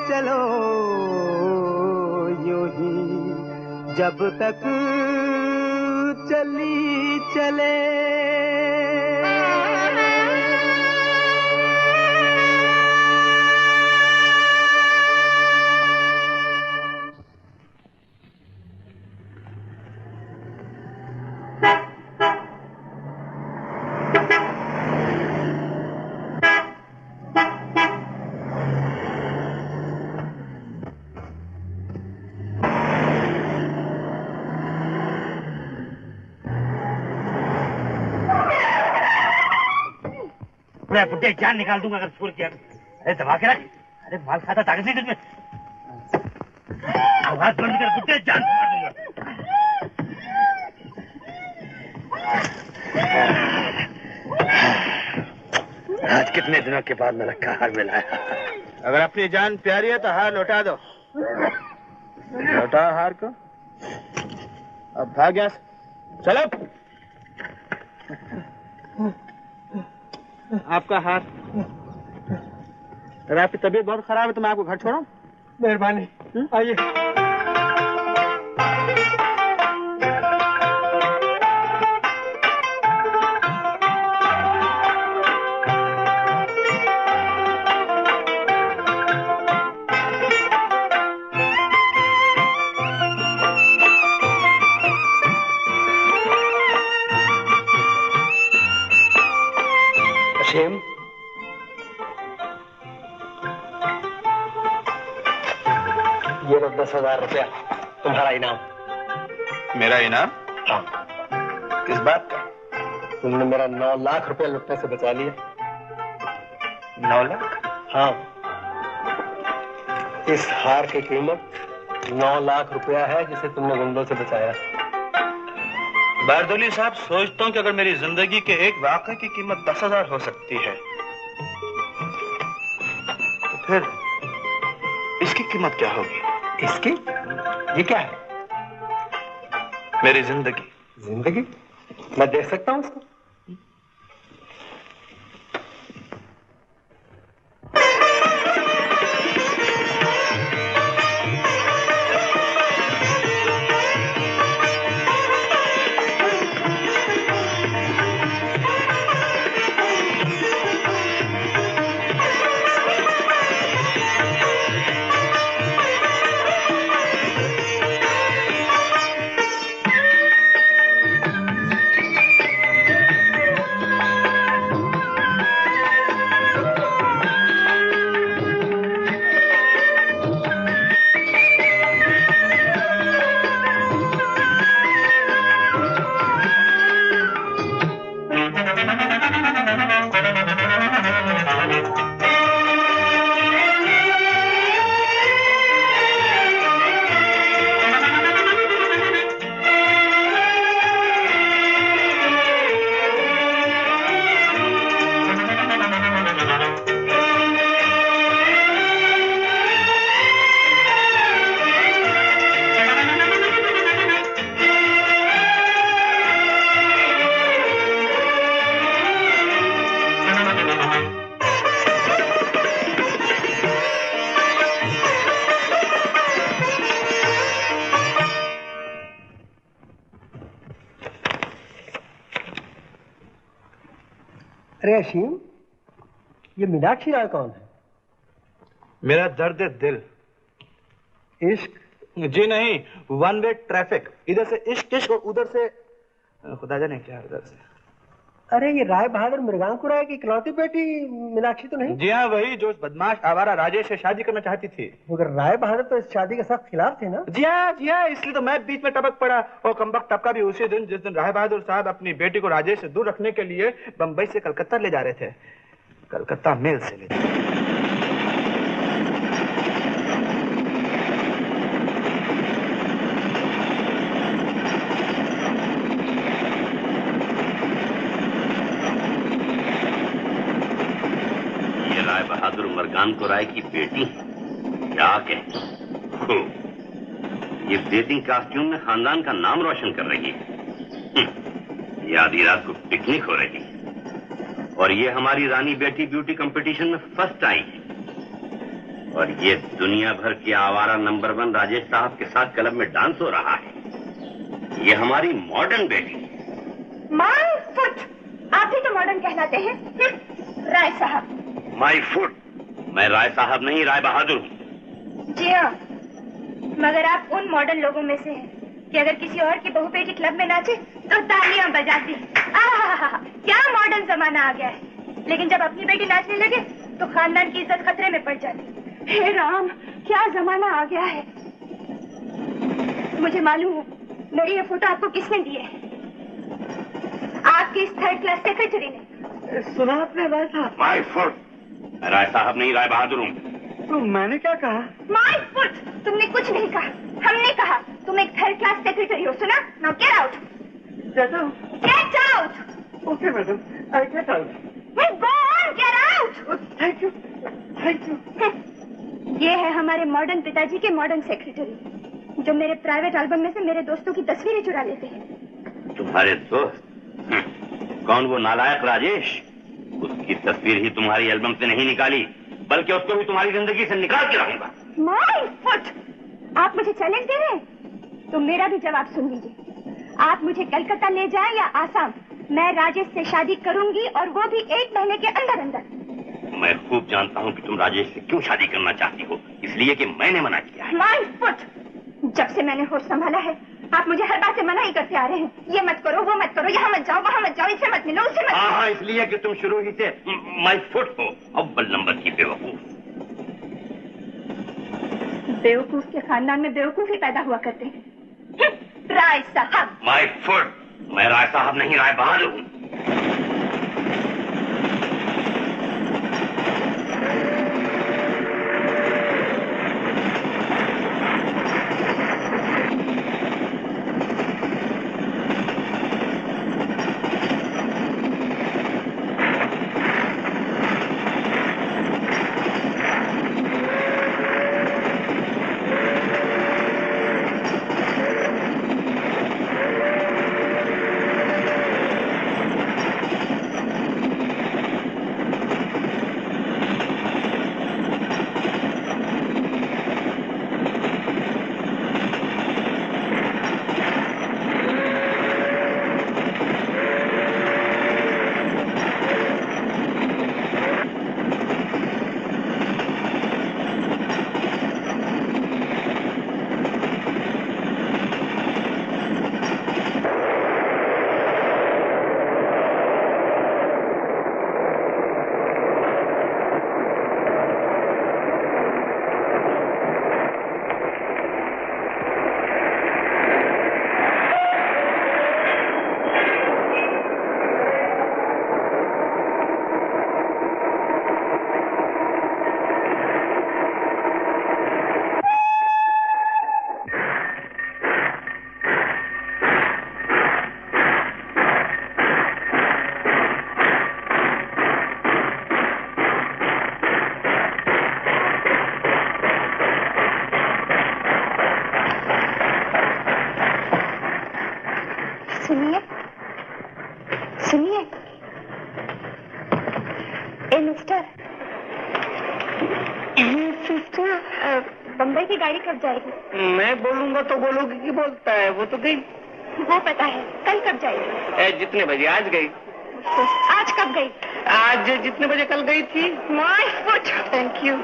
चलो यूं ही जब तक चली चले। मैं बुड्ढे जान निकाल दूंगा अगर छोड़ किया। अरे दबा के रख। अरे माल खाता ताकत नहीं तुझमें। आवाज बंद कर, बुड्ढे जान मार दूंगा। आज कितने दिनों के बाद मेरा हार मिला है। अगर अपनी जान प्यारी है तो हार लौटा दो। लौटा हार को। अब भाग गया। चलो। आपका हार। अगर आपकी तबीयत बहुत खराब है तो मैं आपको घर छोड़ूं? मेहरबानी, आइए। ये लो 10,000 रुपया तुम्हारा इनाम। मेरा इनाम? हाँ। किस बात का? तुमने मेरा 9 लाख रुपया लुटने से बचा लिया। 9 लाख? हाँ। इस हार की कीमत 9 लाख रुपया है जिसे तुमने गुंडों से बचाया। बारदोली साहब, सोचता हूँ कि अगर मेरी जिंदगी के एक वाक़े की कीमत 10,000 हो सकती है तो फिर इसकी कीमत क्या होगी? इसकी? ये क्या है? मेरी जिंदगी। जिंदगी? मैं देख सकता हूँ इसको? अरे अशीम, ये मीनाक्षी राय कौन है? मेरा दर्द दिल। इश्क? जी नहीं, वन वे ट्रैफिक। इधर से इश्क इश्क और उधर से खुदा जाने क्या उधर से। अरे ये राय बहादुर मृगांकुर राय की इकलौती बेटी मीनाक्षी तो नहीं? जी हाँ, वही जो बदमाश आवारा राजेश से शादी करना चाहती थी। मगर राय बहादुर तो इस शादी के सख्त खिलाफ थे ना? जी हाँ, इसलिए तो मैं बीच में टपक पड़ा। और कमबख्त टपका भी उसी दिन जिस दिन राय बहादुर साहब अपनी बेटी को राजेश से दूर रखने के लिए बंबई से कलकत्ता ले जा रहे थे। कलकत्ता मेल से ले जा। बहादुर मृगांकुर राय की बेटी, क्या कहें। ये डेटिंग कॉस्ट्यूम में खानदान का नाम रोशन कर रही है। ये आधी रात को पिकनिक हो रही है और ये हमारी रानी बेटी ब्यूटी कंपटीशन में फर्स्ट आई है। और ये दुनिया भर के आवारा नंबर 1 राजेश साहब के साथ क्लब में डांस हो रहा है। ये हमारी मॉडर्न बेटी। माय फुट, आप ही तो मॉडर्न कहलाते हैं। राय साहब। माय फुट, मैं राय साहब नहीं राय बहादुर हूँ। जी हाँ, मगर आप उन मॉडर्न लोगों में से हैं कि अगर किसी और की बहू बेटी क्लब में नाचे तो तालियां बजाती। क्या मॉडर्न जमाना आ गया है। लेकिन जब अपनी बेटी नाचने लगे तो खानदान की इज्जत खतरे में पड़ जाती। हे राम, क्या जमाना आ गया है। मुझे मालूम है मेरी ये फोटो आपको किसने दी है। आपकी इस 3rd क्लास सेक्रेटरी ने। सुना आपने राय साहब? माय फुट, मैं राय साहब नहीं राय बहादुर हूँ। तो मैंने क्या कहा? माय फुट, तुमने कुछ नहीं कहा। हमने कहा तुम एक 3rd क्लास सेक्रेटरी हो। सुना? Now get out. Get out? Get out. Okay madam, I get out. Go on, get out. Thank you, thank you. ये है हमारे मॉडर्न पिताजी के मॉडर्न सेक्रेटरी, जो मेरे प्राइवेट एल्बम में से मेरे दोस्तों की तस्वीरें चुरा लेते हैं। तुम्हारे दोस्त? कौन वो नालायक राजेश? उसकी तस्वीर ही तुम्हारी एल्बम से नहीं निकाली, बल्कि उसको भी तुम्हारी जिंदगी से निकाल के रहूंगा। माय फुट, आप मुझे चैलेंज दे रहे हैं? तो मेरा भी जवाब सुन लीजिए। आप मुझे कलकत्ता ले जाएं या आसाम, मैं राजेश से शादी करूंगी, और वो भी 1 महीने के अंदर अंदर। मैं खूब जानता हूँ कि तुम राजेश से क्यों शादी करना चाहती हो, इसलिए कि मैंने मना किया है। माय फुट, जब से मैंने होश संभाला है आप मुझे हर बात से मना ही करते आ रहे हैं। ये मत करो, वो मत करो, यहाँ मत जाओ, वहाँ मत जाओ, इससे मत मिलो, उससे मत। हाँ, इसलिए कि तुम शुरू ही से माय फुट हो, अव्वल नंबर की बेवकूफ। बेवकूफ के खानदान में बेवकूफ ही पैदा हुआ करते हैं। राय साहब। माय फुट, मैं राय साहब नहीं राय बहादुर हूँ। सुनिए, सुनिए। ए मिस्टर, बम्बई की गाड़ी कब जाएगी? मैं बोलूंगा तो बोलोगी कि बोलता है, वो तो गई। वो पता है, कल कब जाएगी? जितने बजे आज गई। आज कब गई? आज जितने बजे कल गई थी। My foot, thank you.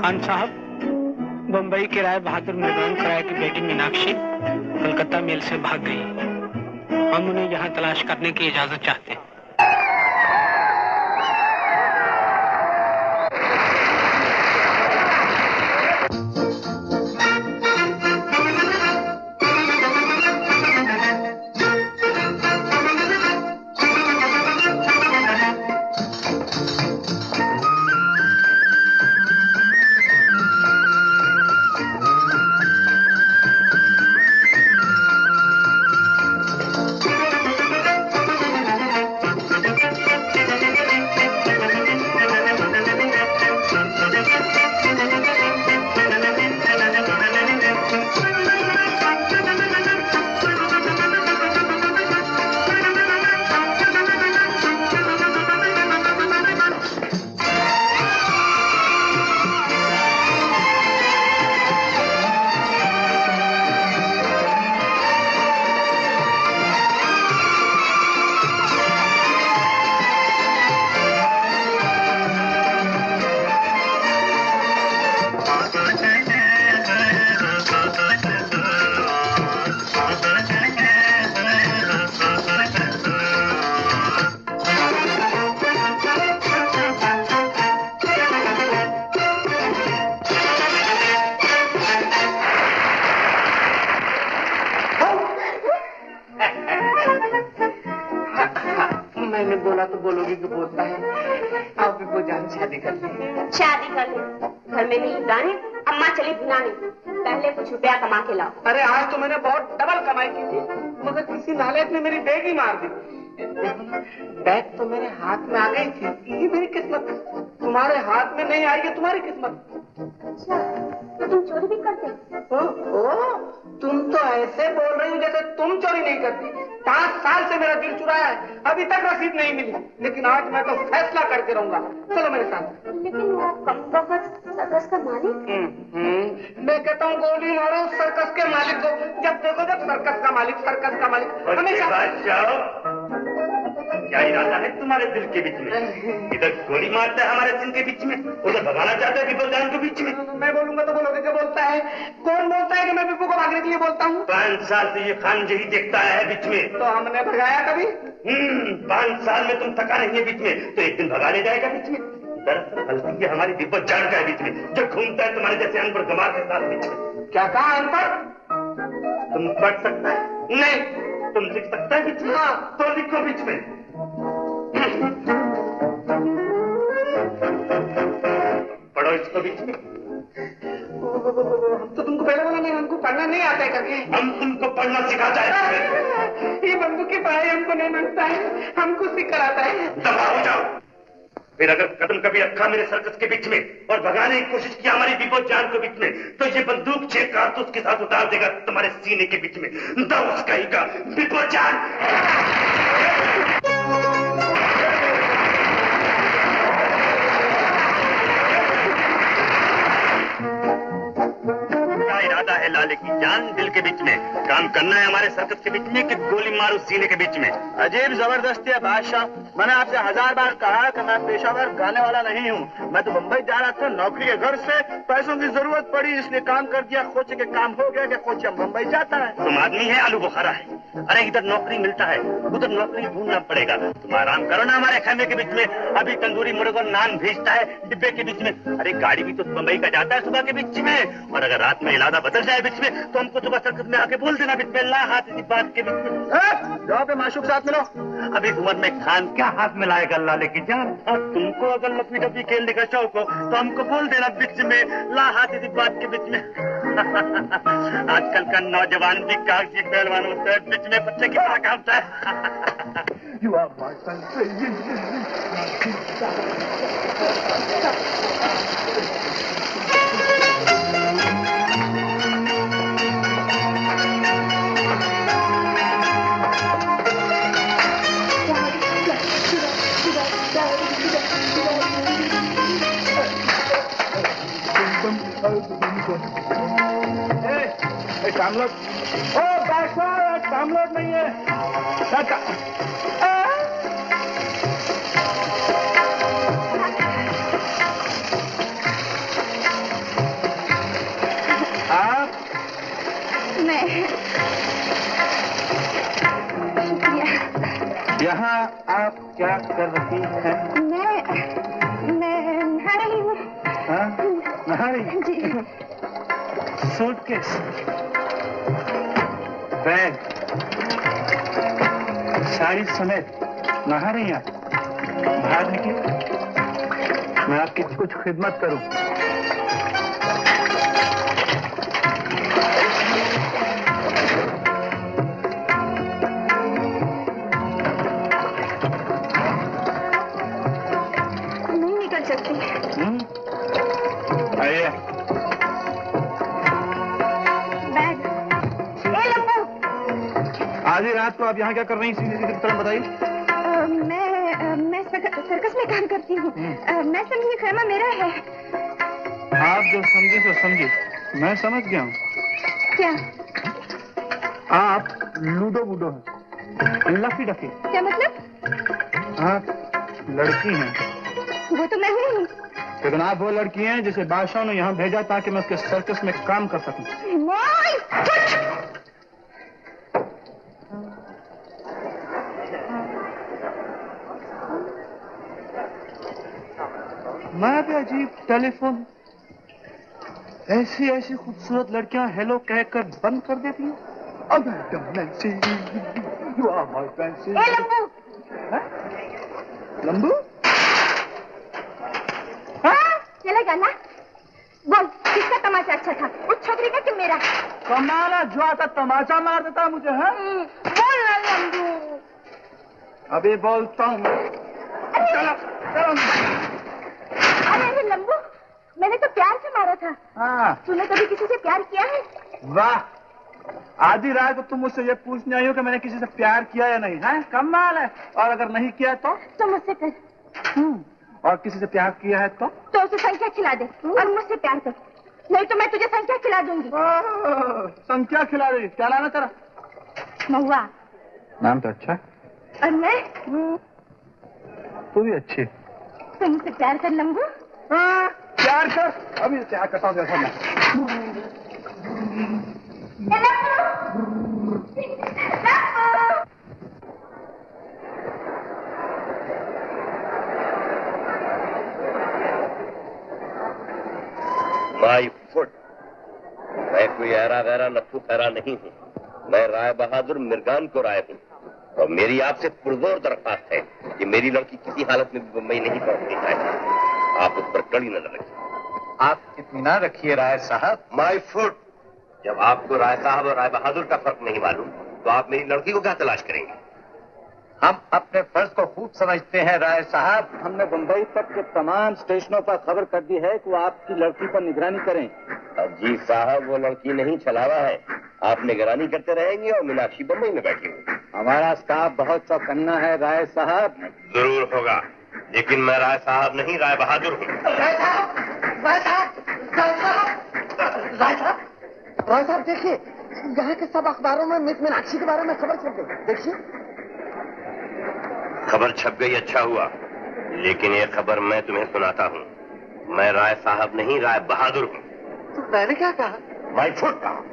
Khan साहब, बम्बई के राय बहादुर मृगांक राय की बेटी मीनाक्षी कलकत्ता मेल से भाग गई। हम उन्हें यहाँ तलाश करने की इजाजत चाहते हैं। मैंने बोला तो बोलोगी कि बोलता है। आप वो जान शादी कर ली। शादी कर ली, घर में नहीं गाने, अम्मा चली भुनाने। पहले कुछ रुपया कमा के लाओ। अरे आज तो मैंने बहुत डबल कमाई की थी, मगर किसी नालायक ने मेरी बैग ही मार दी। बैग तो मेरे हाथ में आ गई थी, ये मेरी किस्मत। तुम्हारे हाथ में नहीं आएगी तुम्हारी किस्मत। अच्छा, तो तुम चोरी भी करते? तुम तो ऐसे बोल रही हो जैसे तुम चोरी नहीं करती। 5 साल से मेरा दिल चुराया है, अभी तक रसीद नहीं मिली, लेकिन आज मैं तो फैसला करके रहूंगा। चलो मेरे साथ। लेकिन वो कमबख्त सर्कस का मालिक। मैं कहता हूँ गोली मारो सर्कस के मालिक को। जब देखो जब सर्कस का मालिक हमेशा। क्या इरादा है तुम्हारे दिल के बीच में? इधर गोली मारता है हमारे सिंह के बीच में, उधर भगाना चाहता है विपुल जान के बीच में। मैं बोलूंगा तो बोलोगे क्या बोलता है? कौन बोलता है कि मैं विपू को भागने के लिए बोलता हूँ? 5 साल से ये खान यही देखता है बीच में। तो हमने भगाया कभी? 5 साल में तुम थका नहीं है बीच में, तो एक दिन भगा ले जाएगा बीच में। दरअसल गलती ये हमारी विपुल जान का है बीच में, जो घूमता है तुम्हारे जैसे अनपढ़ गंवार के साथ बीच में। क्या कहा अनपढ़? तुम पढ़ सकता है? नहीं। तुम लिख सकता है बीच में? हाँ। तो लिखो बीच में। पढ़ो इसको बीच में। हम तो तुमको पहले बोला नहीं, हमको पढ़ना नहीं आता है करके। हम तुमको पढ़ना सिखाता है। ये बंदूक की पढ़ाई हमको नहीं मिलता है, हमको सीख कर आता है। दफा हो जाओ। फिर अगर कदम कभी रखा मेरे सर्कस के बीच में और भगाने की कोशिश की हमारी विपद जान के बीच में, तो ये बंदूक 6 कारतूस के साथ उतार देगा तुम्हारे सीने के बीच में। दो उसका ही का विपद जान। इरादा है लाले की जान दिल के बीच में, काम करना है हमारे सर्कस के बीच में कि गोली मारू सीने के बीच में? अजीब जबरदस्ती है बादशाह। मैंने आपसे 1000 बार कहा कि मैं पेशावर गाने वाला नहीं हूँ। मैं तो मुंबई जा रहा था नौकरी के घर से, पैसों की जरूरत पड़ी इसलिए काम कर दिया। खोचे के काम हो गया कि खोचे मुंबई जाता है। तुम आदमी है आलू बुखारा है। अरे इधर नौकरी मिलता है, उधर नौकरी ढूंढना पड़ेगा। तुम आराम करो ना हमारे खेमे के बीच में। अभी तंदूरी मुर्ग और नान भेजता है डिब्बे के बीच में। अरे गाड़ी भी तो मुंबई का जाता है सुबह के बीच में, और अगर रात में इरादा बदल जाए बीच में तो हमको सुबह सर्कस में आके बोल देना बीच में। ला हाथ इसी बात के बीच में। जाओ पे माशूक साथ मिलो। अभी उम्र में खान क्या हाथ में लाएगा लाले की जान? और तुमको अगर लपी डपी खेलने का शौक हो तो हमको बोल देना बीच में। ला हाथ इसी बात के बीच में। आजकल का नौजवान भी कागजी पहलवान होता है, बीच में बच्चे की तरह कामता है। You are my country. Download. ओ बादशाह डाउनलोड नहीं है। यहाँ आप क्या कर रही हैं? मैं नहा रही हूँ। हाँ, नहा रही? जी। सूटकेस, बैग, साड़ी समेत नहा रही हैं? बाहर निकलिए, मैं आपकी कुछ खिदमत करूं। नहीं निकल सकती। आइए। बैग। ए लम्बू। आधी रात को आप यहाँ क्या कर रही हैं? सीधी सीधी तरह बताइए। मैं सर्कस में काम करती हूँ। मैं समझी खैमा मेरा है। आप जो समझे सो समझे, मैं समझ गया हूँ। क्या? आप लूडो वूडो हैं, लफी डफी। क्या मतलब? आप लड़की हैं। वो तो मैं हूँ। लेकिन आप वो लड़की हैं जिसे बादशाह ने यहाँ भेजा ताकि मैं उसके सर्कस में काम कर सकूं। मैं भी अजीब टेलीफोन, ऐसी ऐसी खूबसूरत लड़कियां हेलो कहकर बंद कर देती हैं। अब लंबू चलेगा ना? बोल, किसका तमाशा अच्छा था, उस छोकरी का कि मेरा? कमाला जो आता तमाचा मार देता मुझे है। बोल ना लंबू। अभी बोलता हूँ। चलो चलो। अरे लंबू, मैंने तो प्यार से मारा था। हाँ। तूने कभी किसी से प्यार किया है? वाह, आधी रात को तुम मुझसे ये पूछने आई हो कि मैंने किसी से प्यार किया या नहीं है? कमाल है। और अगर नहीं किया तो मुझसे कर। और किसी से प्यार किया है तो उसे संख्या खिला दे और मुझसे प्यार कर, नहीं तो मैं तुझे संख्या खिला दूंगी। संख्या खिला दे। क्या नाम है तेरा? महुआ। नाम तो अच्छा। और मैं? तू भी अच्छी। तुम मुझसे प्यार कर लंबू। प्यार कर। अभी क्या करता हूँ देखो मैं। माई फुट, मैं कोई ऐरा गैरा लफ्फू खैरा नहीं हूँ। मैं राय बहादुर मिर्गान को राय हूँ और मेरी आपसे पुरजोर दरख्वास्त है कि मेरी लड़की किसी हालत में भी मुंबई नहीं पहुंचनी चाहिए। आप उस पर कड़ी नजर रखिए। आप इत्मीनान रखिए राय साहब। माई फुट, जब आपको राय साहब और राय बहादुर का फर्क नहीं मालूम तो आप मेरी लड़की को क्या तलाश करेंगे? हम अपने फर्ज को खूब समझते हैं राय साहब। हमने बंबई तक के तमाम स्टेशनों पर खबर कर दी है कि वो आपकी लड़की पर निगरानी करें। जी साहब, वो लड़की नहीं छलावा है। आप निगरानी करते रहेंगे और मीनाक्षी बंबई में बैठी हुई। हमारा स्टाफ बहुत चौकन्ना है राय साहब। जरूर होगा, लेकिन मैं राय साहब नहीं राय बहादुर हूँ। राय साहब देखिए, यहाँ के सब अखबारों में मिस मीनाक्षी के बारे में खबर छप गई। देखिए, खबर छप गई, अच्छा हुआ, लेकिन ये खबर मैं तुम्हें सुनाता हूँ। मैं राय साहब नहीं राय बहादुर हूँ। तो मैंने क्या कहा? माई फुट कहा।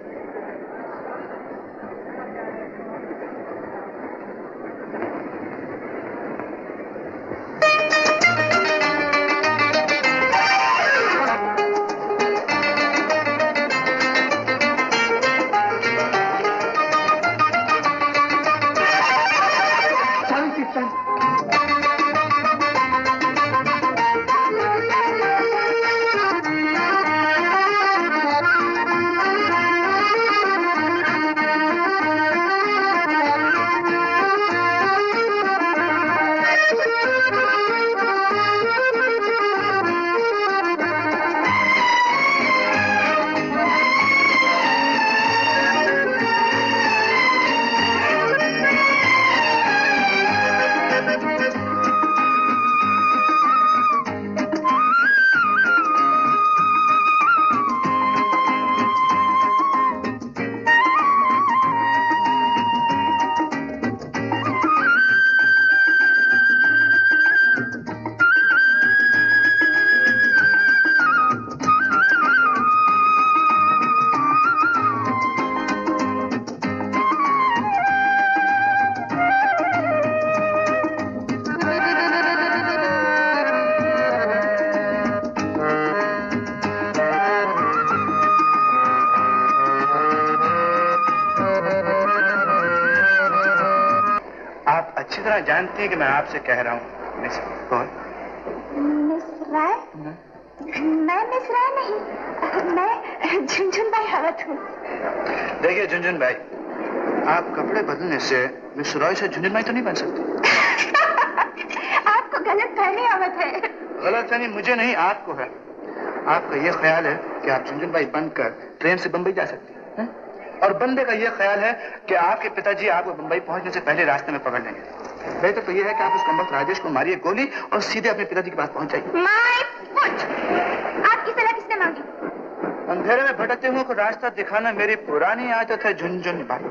ना जानती है कि मैं आपसे कह रहा हूँ मिस कौन? मिस राय? मैं मिस राय नहीं, मैं झुनझुन भाई हवत हूँ। देखिए झुनझुन भाई, आप कपड़े बदलने से मिस रॉय से झुनझुन भाई तो नहीं बन सकती। आपको गलत फहमी आवत है। गलत फहमी मुझे नहीं, आपको है। आपका ये ख्याल है कि आप झुनझुन भाई बनकर ट्रेन से बंबई जा सकती हैं, और बंदे का ये ख्याल है कि आपके पिताजी आपको बंबई पहुंचने से पहले रास्ते में पकड़ लेंगे। बेहतर तो ये है कि आप उस कमबख्त राजेश को मारिए गोली और सीधे अपने पिताजी के पास पहुंच जाइए। My foot! आपकी सलाह किसने मांगी? अंधेरे में भटकते हुए को रास्ता दिखाना मेरी पुरानी आदत है झुनझुन भाई।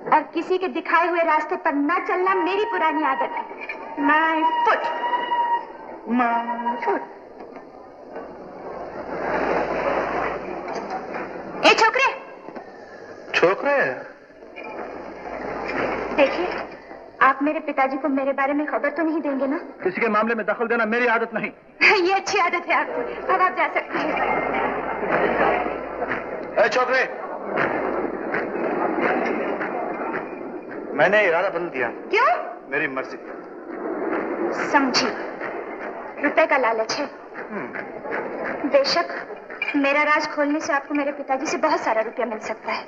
और किसी के दिखाए हुए रास्ते पर न चलना मेरी पुरानी आदत है। My foot! My foot! ए छोकरे! छोकरे? देखिए, आप मेरे पिताजी को मेरे बारे में खबर तो नहीं देंगे ना? किसी के मामले में दखल देना मेरी आदत नहीं। ये अच्छी आदत है आपकी। अब आप जा सकते हैं। ए छोकरे, मैंने इरादा बदल दिया। क्यों? मेरी मर्जी। समझी, रुपए का लालच है। बेशक मेरा राज खोलने से आपको मेरे पिताजी से बहुत सारा रुपया मिल सकता है,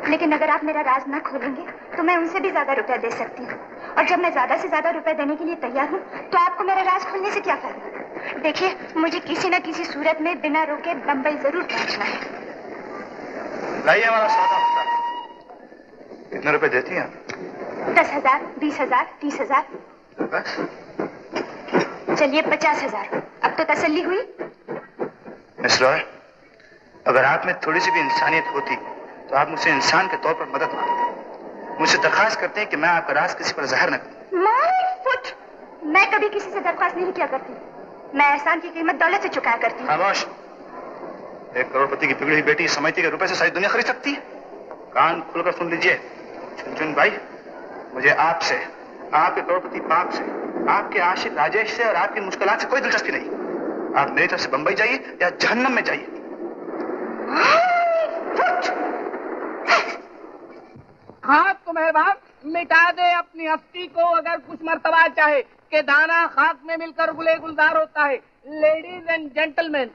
लेकिन अगर आप मेरा राज ना खोलेंगे तो मैं उनसे भी ज्यादा रुपया दे सकती हूँ, और जब मैं ज्यादा से ज्यादा रुपया देने के लिए तैयार हूँ तो आपको मेरा राज खोलने से क्या फायदा? देखिए, मुझे किसी न किसी सूरत में बिना रोके बंबई जरूर पहुँचना है। लाइए हमारा सौदा होता। कितने रुपए देती हैं? 10,000, 20,000, 30,000। बस? चलिए 50,000। अब तो तसल्ली हुई? मिस रॉय, अगर आप में थोड़ी सी भी इंसानियत होती तो आप मुझसे इंसान के तौर पर मदद मांगते। मुझसे दरखास्त करते हैं कि मैं आपका राज किसी पर ज़ाहिर न करूं। My foot! मैं कभी किसी से दरख्वास्त नहीं किया करती। मैं एहसान की कीमत दौलत से चुकाया करती हूँ। खामोश! एक करोड़पति की बिगड़ी हुई बेटी समझती है कि रुपए से सारी दुनिया खरीद सकती है। कान खुलकर सुन लीजिए झुनझुन भाई, मुझे आपसे, आपके करोड़पति बाप से, आपके आशिक राजेश से और आपकी मुश्किलात से कोई दिलचस्पी नहीं। आप मेरी तरफ से बंबई जाइए या जहन्नम में जाइए। हाँ तो मेहरबान, मिटा दे अपनी हस्ती को अगर कुछ मर्तबा चाहे कि दाना खाक में मिलकर गुले गुलजार होता है। लेडीज एंड जेंटलमैन,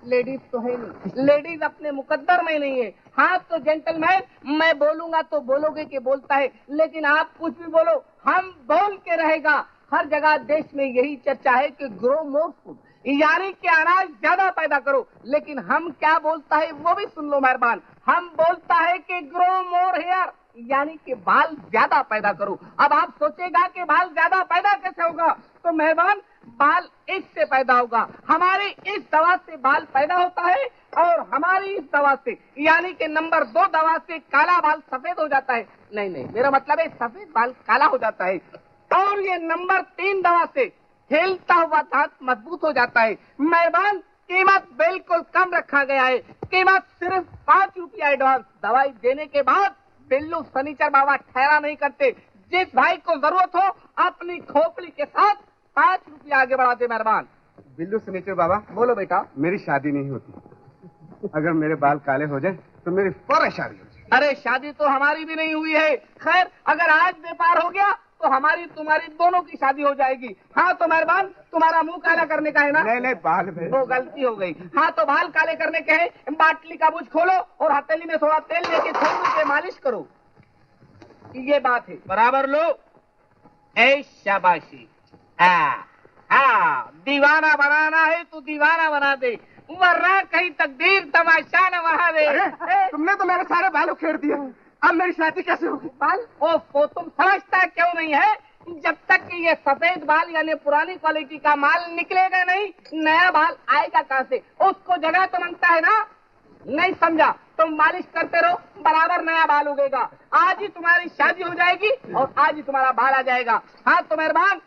लेडीज तो है नहीं, लेडीज अपने मुकद्दर में नहीं है। हाँ तो जेंटलमैन, मैं बोलूंगा तो बोलोगे कि बोलता है, लेकिन आप कुछ भी बोलो हम बोल के रहेगा। हर जगह देश में यही चर्चा है कि ग्रो मोर फूड, यानी कि अनाज ज्यादा पैदा करो, लेकिन हम क्या बोलता है वो भी सुन लो मेहरबान। हम बोलता है कि ग्रो मोर हेयर, यानी कि बाल ज्यादा पैदा करो। अब आप सोचेगा कि बाल ज्यादा पैदा कैसे होगा, तो मेहरबान बाल इससे पैदा होगा। हमारी इस दवा से बाल पैदा होता है, और हमारी इस दवा से यानी कि नंबर 2 दवा से काला बाल सफेद हो जाता है। नहीं, मेरा मतलब है सफेद बाल काला हो जाता है। और ये नंबर 3 दवा से हिलता हुआ दांत मजबूत हो जाता है। मेहरबान, कीमत बिल्कुल कम रखा गया है, कीमत सिर्फ 5 रुपया एडवांस। दवाई देने के बाद बिल्लू सनीचर बाबा ठहरा नहीं करते। जिस भाई को जरूरत हो अपनी खोपड़ी के साथ 5 रुपया आगे बढ़ा दे मेहरबान। बिल्लू सनीचर बाबा, बोलो बेटा। मेरी शादी नहीं होती। अगर मेरे बाल काले हो जाए तो मेरी फौरन शादी हो जाए। अरे शादी तो हमारी भी नहीं हुई है। खैर, अगर आज व्यापार हो गया तो हमारी तुम्हारी दोनों की शादी हो जाएगी। हाँ तो मेहरबान, तुम्हारा मुंह काला करने का है ना? नहीं, बाल में वो गलती हो गई। हाँ तो बाल काले करने के हैं, बाटली का बुझ खोलो और हथेली में थोड़ा तेल लेके थोड़ी से मालिश करो। ये बात है, बराबर लो। ऐ शाबाशी। हाँ, दीवाना बनाना है तो दीवाना बना दे, वरना कहीं तकदीर तमाशा न वहा दे। तुमने तो मेरे सारे बाल उखेड़ दिए, अब मेरी शादी कैसे होगी? बाल ओफो, तुम समझता क्यों नहीं है? जब तक कि ये सफेद बाल यानी पुरानी क्वालिटी का माल निकलेगा नहीं, नया बाल आएगा कहाँ से? उसको जगह तो मांगता है ना। नहीं समझा? तुम मालिश करते रहो, बराबर नया बाल उगेगा। आज ही तुम्हारी शादी हो जाएगी और आज ही तुम्हारा बाल आ जाएगा। हाँ तो मेहरबान।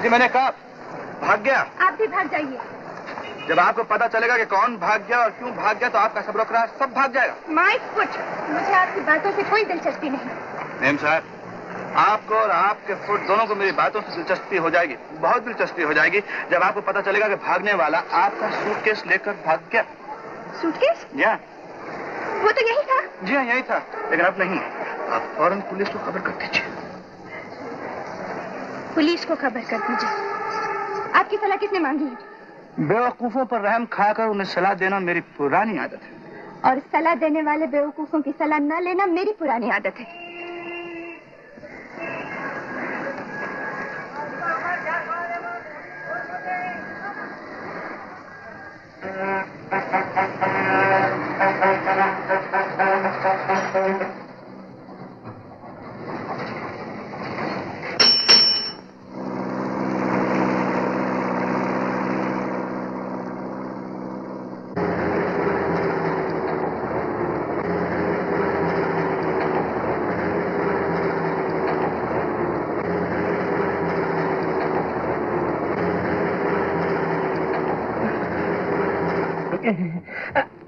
जी मैंने कहा भाग गया। आप भी भाग जाइए। जब आपको पता चलेगा कि कौन भाग गया और क्यों भाग गया तो आपका सब रोकना सब भाग जाएगा। माय फुट, मुझे आपकी बातों से कोई दिलचस्पी नहीं। मेम साहब, आपको और आपके फुट दोनों को मेरी बातों से दिलचस्पी हो जाएगी, बहुत दिलचस्पी हो जाएगी जब आपको पता चलेगा कि भागने वाला आपका सूटकेस लेकर भाग गया। सूटकेस? जी हाँ। वो तो यही था। जी हाँ, यही था, लेकिन अब नहीं। आप फौरन पुलिस को खबर कर दीजिए। पुलिस को खबर कर दीजिए। आपकी सलाह किसने मांगी है? बेवकूफों पर रहम खाकर उन्हें सलाह देना मेरी पुरानी आदत है। और सलाह देने वाले बेवकूफों की सलाह न लेना मेरी पुरानी आदत है।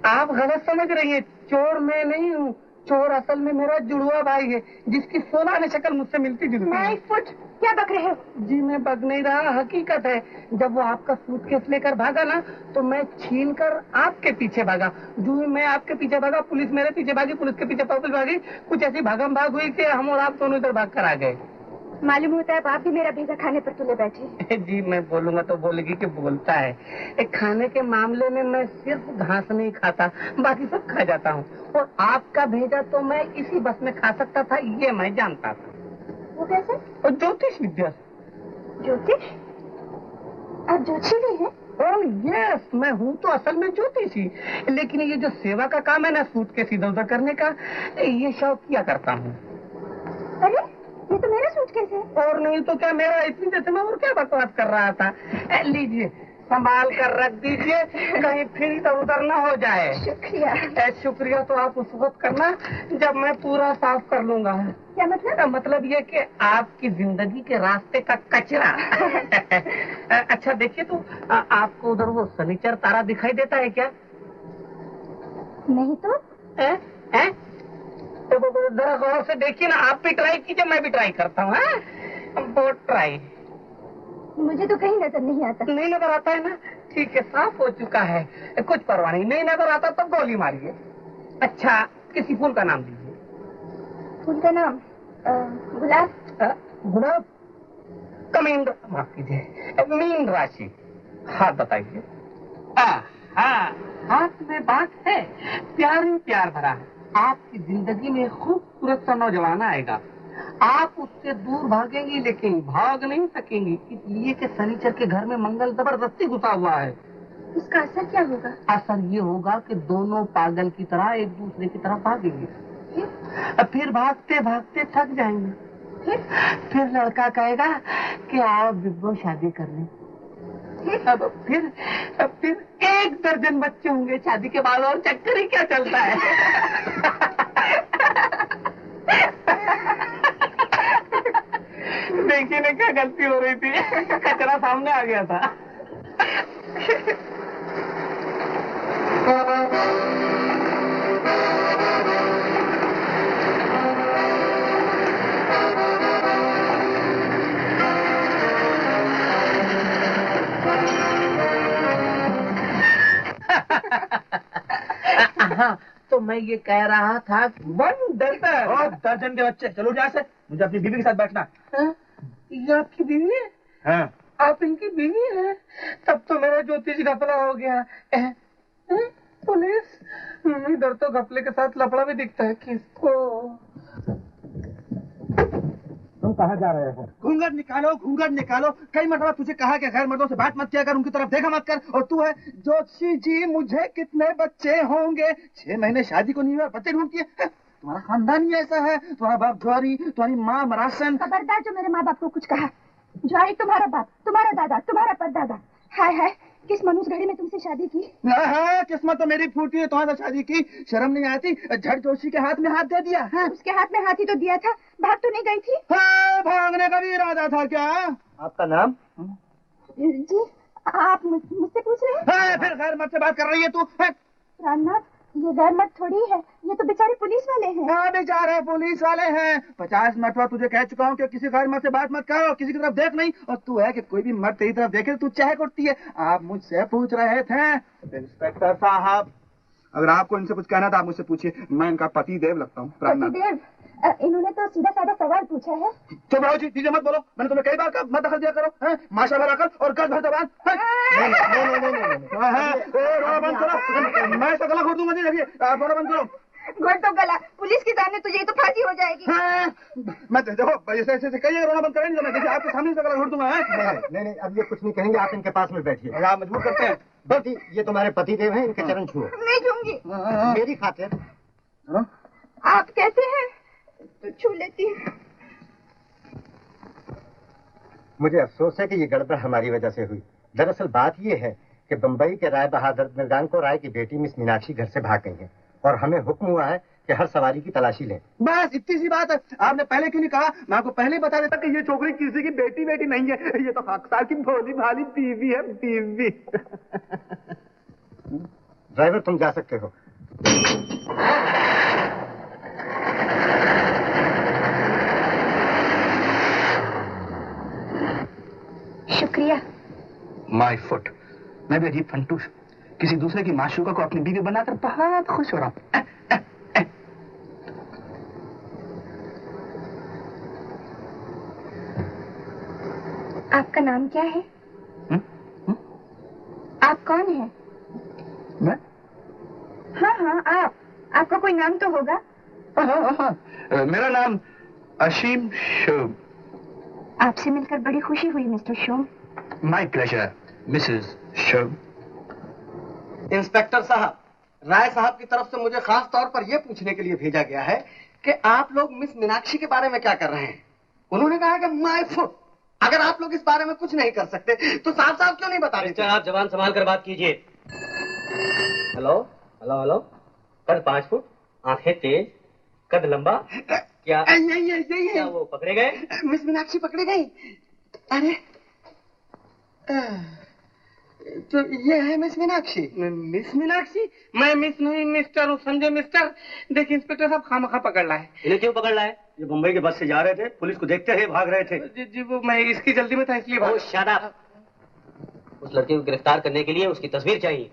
आप गलत समझ रही हैं, चोर मैं नहीं हूँ। चोर असल में मेरा जुड़वा भाई है जिसकी 16 ने शक्ल मुझसे मिलती जुलती है। फुट, क्या बक रहे हो? जी मैं बक नहीं रहा, हकीकत है। जब वो आपका सूटकेस लेकर भागा ना तो मैं छीन कर आपके पीछे भागा। जो ही मैं आपके पीछे भागा पुलिस मेरे पीछे भागी, पुलिस के पीछे पुलिस भागी। कुछ ऐसी भागम भाग हुई कि हम और आप दोनों इधर भाग कर आ गए। मालूम होता है आप भी मेरा भेजा खाने पर तुले बैठे। जी मैं बोलूंगा तो बोलेगी कि बोलता है। एक खाने के मामले में मैं सिर्फ घास नहीं खाता, बाकी सब खा जाता हूँ। और आपका भेजा तो मैं इसी बस में खा सकता था, ये मैं जानता था। वो कैसे? और ज्योतिष विद्या। ज्योतिष? आप ज्योतिषी भी हैं? ओह यस, मैं हूँ तो असल में ज्योतिषी, लेकिन ये जो सेवा का काम है ना, सूटकेस इधर उधर करने का, ये शौक किया करता हूँ। अरे ये तो मेरा सूटकेस है। और नहीं तो क्या, मेरा इतनी जैसे मैं और क्या बकवास कर रहा था। लीजिए संभाल कर रख दीजिए, कहीं फिर इधर उधर न हो जाए। शुक्रिया। शुक्रिया तो आप उस वक्त करना जब मैं पूरा साफ कर लूंगा। क्या मतलब? मतलब ये कि आपकी जिंदगी के रास्ते का कचरा। अच्छा देखिए तो आपको उधर वो शनिचर तारा दिखाई देता है क्या? नहीं तो। तो जरा गौर से देखिए ना, आप भी ट्राई कीजिए, मैं भी ट्राई करता हूँ। बहुत ट्राई। मुझे तो कहीं नजर नहीं आता। नहीं नजर आता है ना, ठीक है, साफ हो चुका है, कुछ परवाह नहीं। नहीं नजर आता तो गोली मारिए। अच्छा किसी फूल का नाम दीजिए। फूल का नाम? गुलाब। गुलाब? कमीन, माफ कीजिए, मीन राशि। हाथ बताइए। हाँ, हाथ में बात है, प्यार ही प्यार भरा है। आपकी जिंदगी में खूबसूरत सा नौजवान आएगा, आप उससे दूर भागेंगी लेकिन भाग नहीं सकेंगी, इसलिए कि शनिचर के घर में मंगल जबरदस्ती घुसा हुआ है। उसका असर क्या होगा? असर ये होगा कि दोनों पागल की तरह एक दूसरे की तरफ भागेंगे। फिर भागते भागते थक जाएंगे। फिर लड़का कहेगा कि आओ बिब्बो शादी कर लें। अब फिर 1 दर्जन बच्चे होंगे शादी के बाद, और चक्कर ही क्या चलता है। देखिए ना क्या गलती हो रही थी, कचरा सामने आ गया था। हाँ तो मैं ये कह रहा था, 1 दर्जन के बच्चे, चलो यहाँ से, मुझे अपनी बीवी के साथ बैठना। ये आपकी बीवी है? हाँ। आप इनकी बीवी है? तब तो मेरा ज्योतिष घपला हो गया। पुलिस, इधर तो घपले के साथ लफड़ा भी दिखता है। किसको? तुम कहाँ जा रहे हो? घूंघट निकालो, घूंघट निकालो। कई मरतबा तुझे कहा कि गैर मर्दों से बात मत किया कर, उनकी तरफ देखा मत कर, और तू है ज्योतिषी जी मुझे कितने बच्चे होंगे? 6 महीने शादी को नहीं हुआ, बच्चे ढूंढती है। तुम्हारा खानदान ही ऐसा है, तुम्हारा बाप ज्वारी, तुम्हारी माँ मरासन। खबरदार जो मेरे माँ बाप को कुछ कहा। ज्वारी तुम्हारा बाप, तुम्हारा दादा, तुम्हारा परदादा। हाय हाय, किस मनुष्य घड़ी में तुमसे शादी की? हाँ, किस्मत तो मेरी फूटी है, तुम्हारे शादी की शर्म नहीं आती? झट जोशी के हाथ में हाथ दे दिया। हाँ? उसके हाथ में हाथ ही तो दिया था, भाग तो नहीं गई थी? हाँ, भागने का भी इरादा था क्या? आपका नाम? जी, आप मुझसे पूछ रहे हैं? हाँ, फिर गैर मत से बात कर रही है तू? रामनाथ, ये गैर मत थोड़ी है, ये तो बेचारे पुलिस वाले हैं। हाँ, बेचारे पुलिस वाले हैं। 50 मरतबा तुझे कह चुका हूँ कि किसी गैर मत से बात मत करो, किसी की तरफ देख नहीं। और तू है कि कोई भी मर्द तेरी तरफ देखे तू चहक उठती है। आप मुझसे पूछ रहे थे इंस्पेक्टर साहब, अगर आपको इनसे कुछ कहना था आप मुझसे पूछिए। मैं इनका पति देव लगता हूँ। पतिदेव, इन्होंने तो सीधा साधा सवाल पूछा है। तो बाबू जी चीजें मत बोलो, मैंने तुम्हें कई बार कहा मत दखल दिया करो। माशा भर अकल और गज भर जबान। रोना बंद करो, मैं इसका गला घोट दूंगा। आप रोना बंद करो। घोट तो गला, पुलिस के सामने तुझे तो फांसी हो जाएगी। मैं देखो ऐसे कहिए रोना बंद करेंगे, मैं जैसे आपके सामने इसका गला घोट दूंगा। नहीं, अब ये कुछ नहीं कहेंगे, आप इनके पास में बैठिए। आप मजबूर करते हैं। बस ये तुम्हारे पति देव हैं, इनके चरण छुओ। नहीं छूंगी। मेरी खातिर आप कहते हैं तो छू लेती हूँ। मुझे अफसोस है कि ये गड़बड़ हमारी वजह से हुई। दरअसल बात ये है कि बंबई के राय बहादुर मृगांको राय की बेटी मिस मीनाक्षी घर से भाग गई है और हमें हुक्म हुआ है कि हर सवारी की तलाशी लें। बस इतनी सी बात है। आपने पहले क्यों नहीं कहा? मैं आपको पहले ही बता देता कि ये छोकरी किसी की बेटी नहीं है, ये तो खाकसार की भोली भाली बीवी है, बीवी। ड्राइवर तुम जा सकते हो। शुक्रिया। माय फुट, मैं भी अजीब फंटूश किसी दूसरे की माशूका को अपनी बीवी बनाकर बहुत खुश हो रहा हूँ। आपका नाम क्या है? आप कौन हैं? मैं? हाँ, आपका कोई नाम तो होगा। हाँ, मेरा नाम असीम शोम। आपसे मिलकर बड़ी खुशी हुई mister Shome. My pleasure Mrs Shome. Inspector साहब, राय साहब की तरफ से मुझे खास तौर पर यह पूछने के लिए भेजा गया है कि आप लोग मिस मीनाक्षी के बारे में क्या कर रहे हैं। उन्होंने कहा कि माय फुट, अगर आप लोग इस बारे में कुछ नहीं कर सकते तो साफ साफ क्यों नहीं बता रहे? आप जवान संभाल कर बात कीजिए। हेलो, कद 5 फुट, आंखें तेज, कद लंबा। क्या यही है। क्या वो पकड़े गए? मिस मीनाक्षी पकड़े गई? अरे तो ये है मिस मीनाक्षी। मिस मीनाक्षी? मैं मिस नहीं मिस्टर हूँ, समझे मिस्टर। देखिए इंस्पेक्टर साहब, खामखा पकड़ रहा है। इन्हें क्यों पकड़ रहा है? ये मुंबई के बस से जा रहे थे, पुलिस को देखते हुए भाग रहे थे। जी वो मैं इसकी जल्दी में था इसलिए भाग। Shut up. उस लड़के को गिरफ्तार करने के लिए उसकी तस्वीर चाहिए।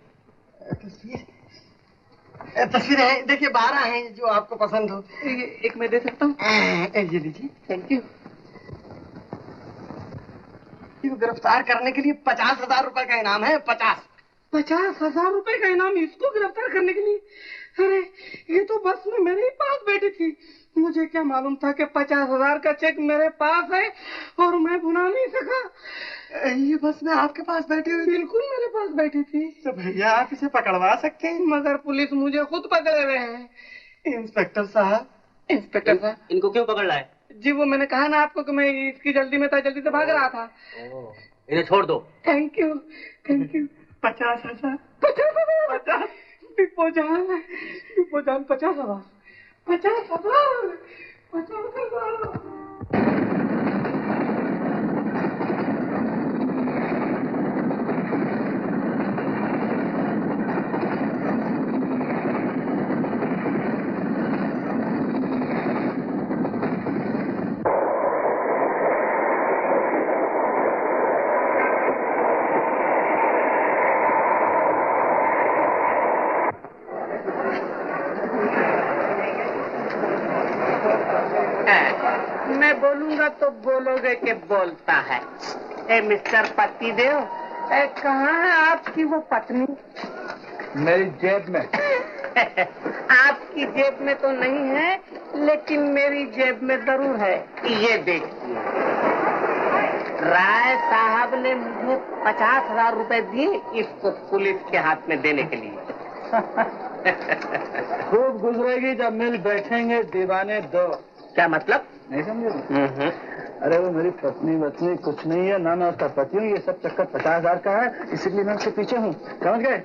तस्वीरें हैं, देखिए 12 हैं जो आपको पसंद हो। एक मैं दे सकता हूँ? ये लीजिए। Thank you. गिरफ्तार करने के लिए 50,000 रुपए का इनाम है। 50,000 रुपए का इनाम इसको गिरफ्तार करने के लिए? अरे ये तो बस में मेरे ही पास बैठी थी। मुझे क्या मालूम था कि 50,000 का चेक मेरे पास है और मैं भुना नहीं सका। ये बस में आपके पास बैठी हुई? बिल्कुल मेरे पास बैठी थी। तो भैया आप इसे पकड़वा सकते हैं। मगर पुलिस मुझे खुद पकड़े हुए हैं। इंस्पेक्टर साहब, इनको क्यों पकड़ रहा है? जी वो मैंने कहा ना आपको कि मैं इसकी जल्दी में था, जल्दी से भाग रहा था। इन्हें छोड़ दो। Thank you. 50,000। 50,000। डिपो जान 50,000। 50,000। मैं बोलूंगा तो बोलोगे कि बोलता है। ए मिस्टर पतिदेव, कहाँ है आपकी वो पत्नी? मेरी जेब में। आपकी जेब में तो नहीं है, लेकिन मेरी जेब में जरूर है। ये देखिए, राय साहब ने मुझे 50,000 रुपए दिए इसको पुलिस के हाथ में देने के लिए। खूब गुजरेगी जब मिल बैठेंगे दीवाने दो। क्या मतलब? नहीं समझे? अरे वो मेरी पत्नी वत्नी कुछ नहीं है, ना मैं उसका पति हूँ। ये सब चक्कर 50,000 का है, इसीलिए मैं उसके पीछे हूँ। समझ गए?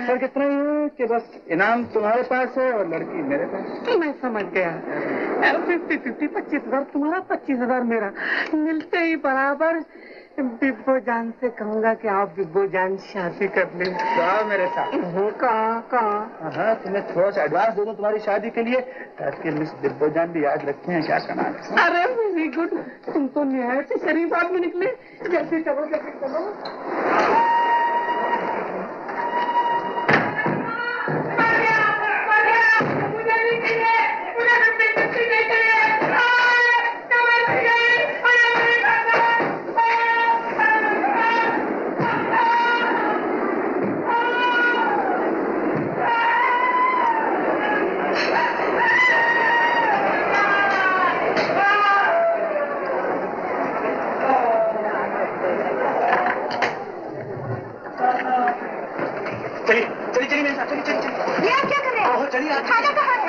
सर कितना ही है कि बस इनाम तुम्हारे पास है और लड़की मेरे पास। मैं समझ गया। 50-50, 25,000 तुम्हारा, 25,000 मेरा, मिलते ही बराबर। बिब्बो जान से कहूंगा कि आप बिब्बो जान शादी कर ले। आओ मेरे साथ। कहाँ? हाँ, तुम्हें थोड़ा सा एडवांस दे दूं तुम्हारी शादी के लिए, ताकि मिस बिब्बो जान भी याद रखते हैं क्या करना है। अरे वेरी गुड, तुम तो निहायत ही शरीफ आदमी निकले। जल्दी चलो, जल्दी चलो।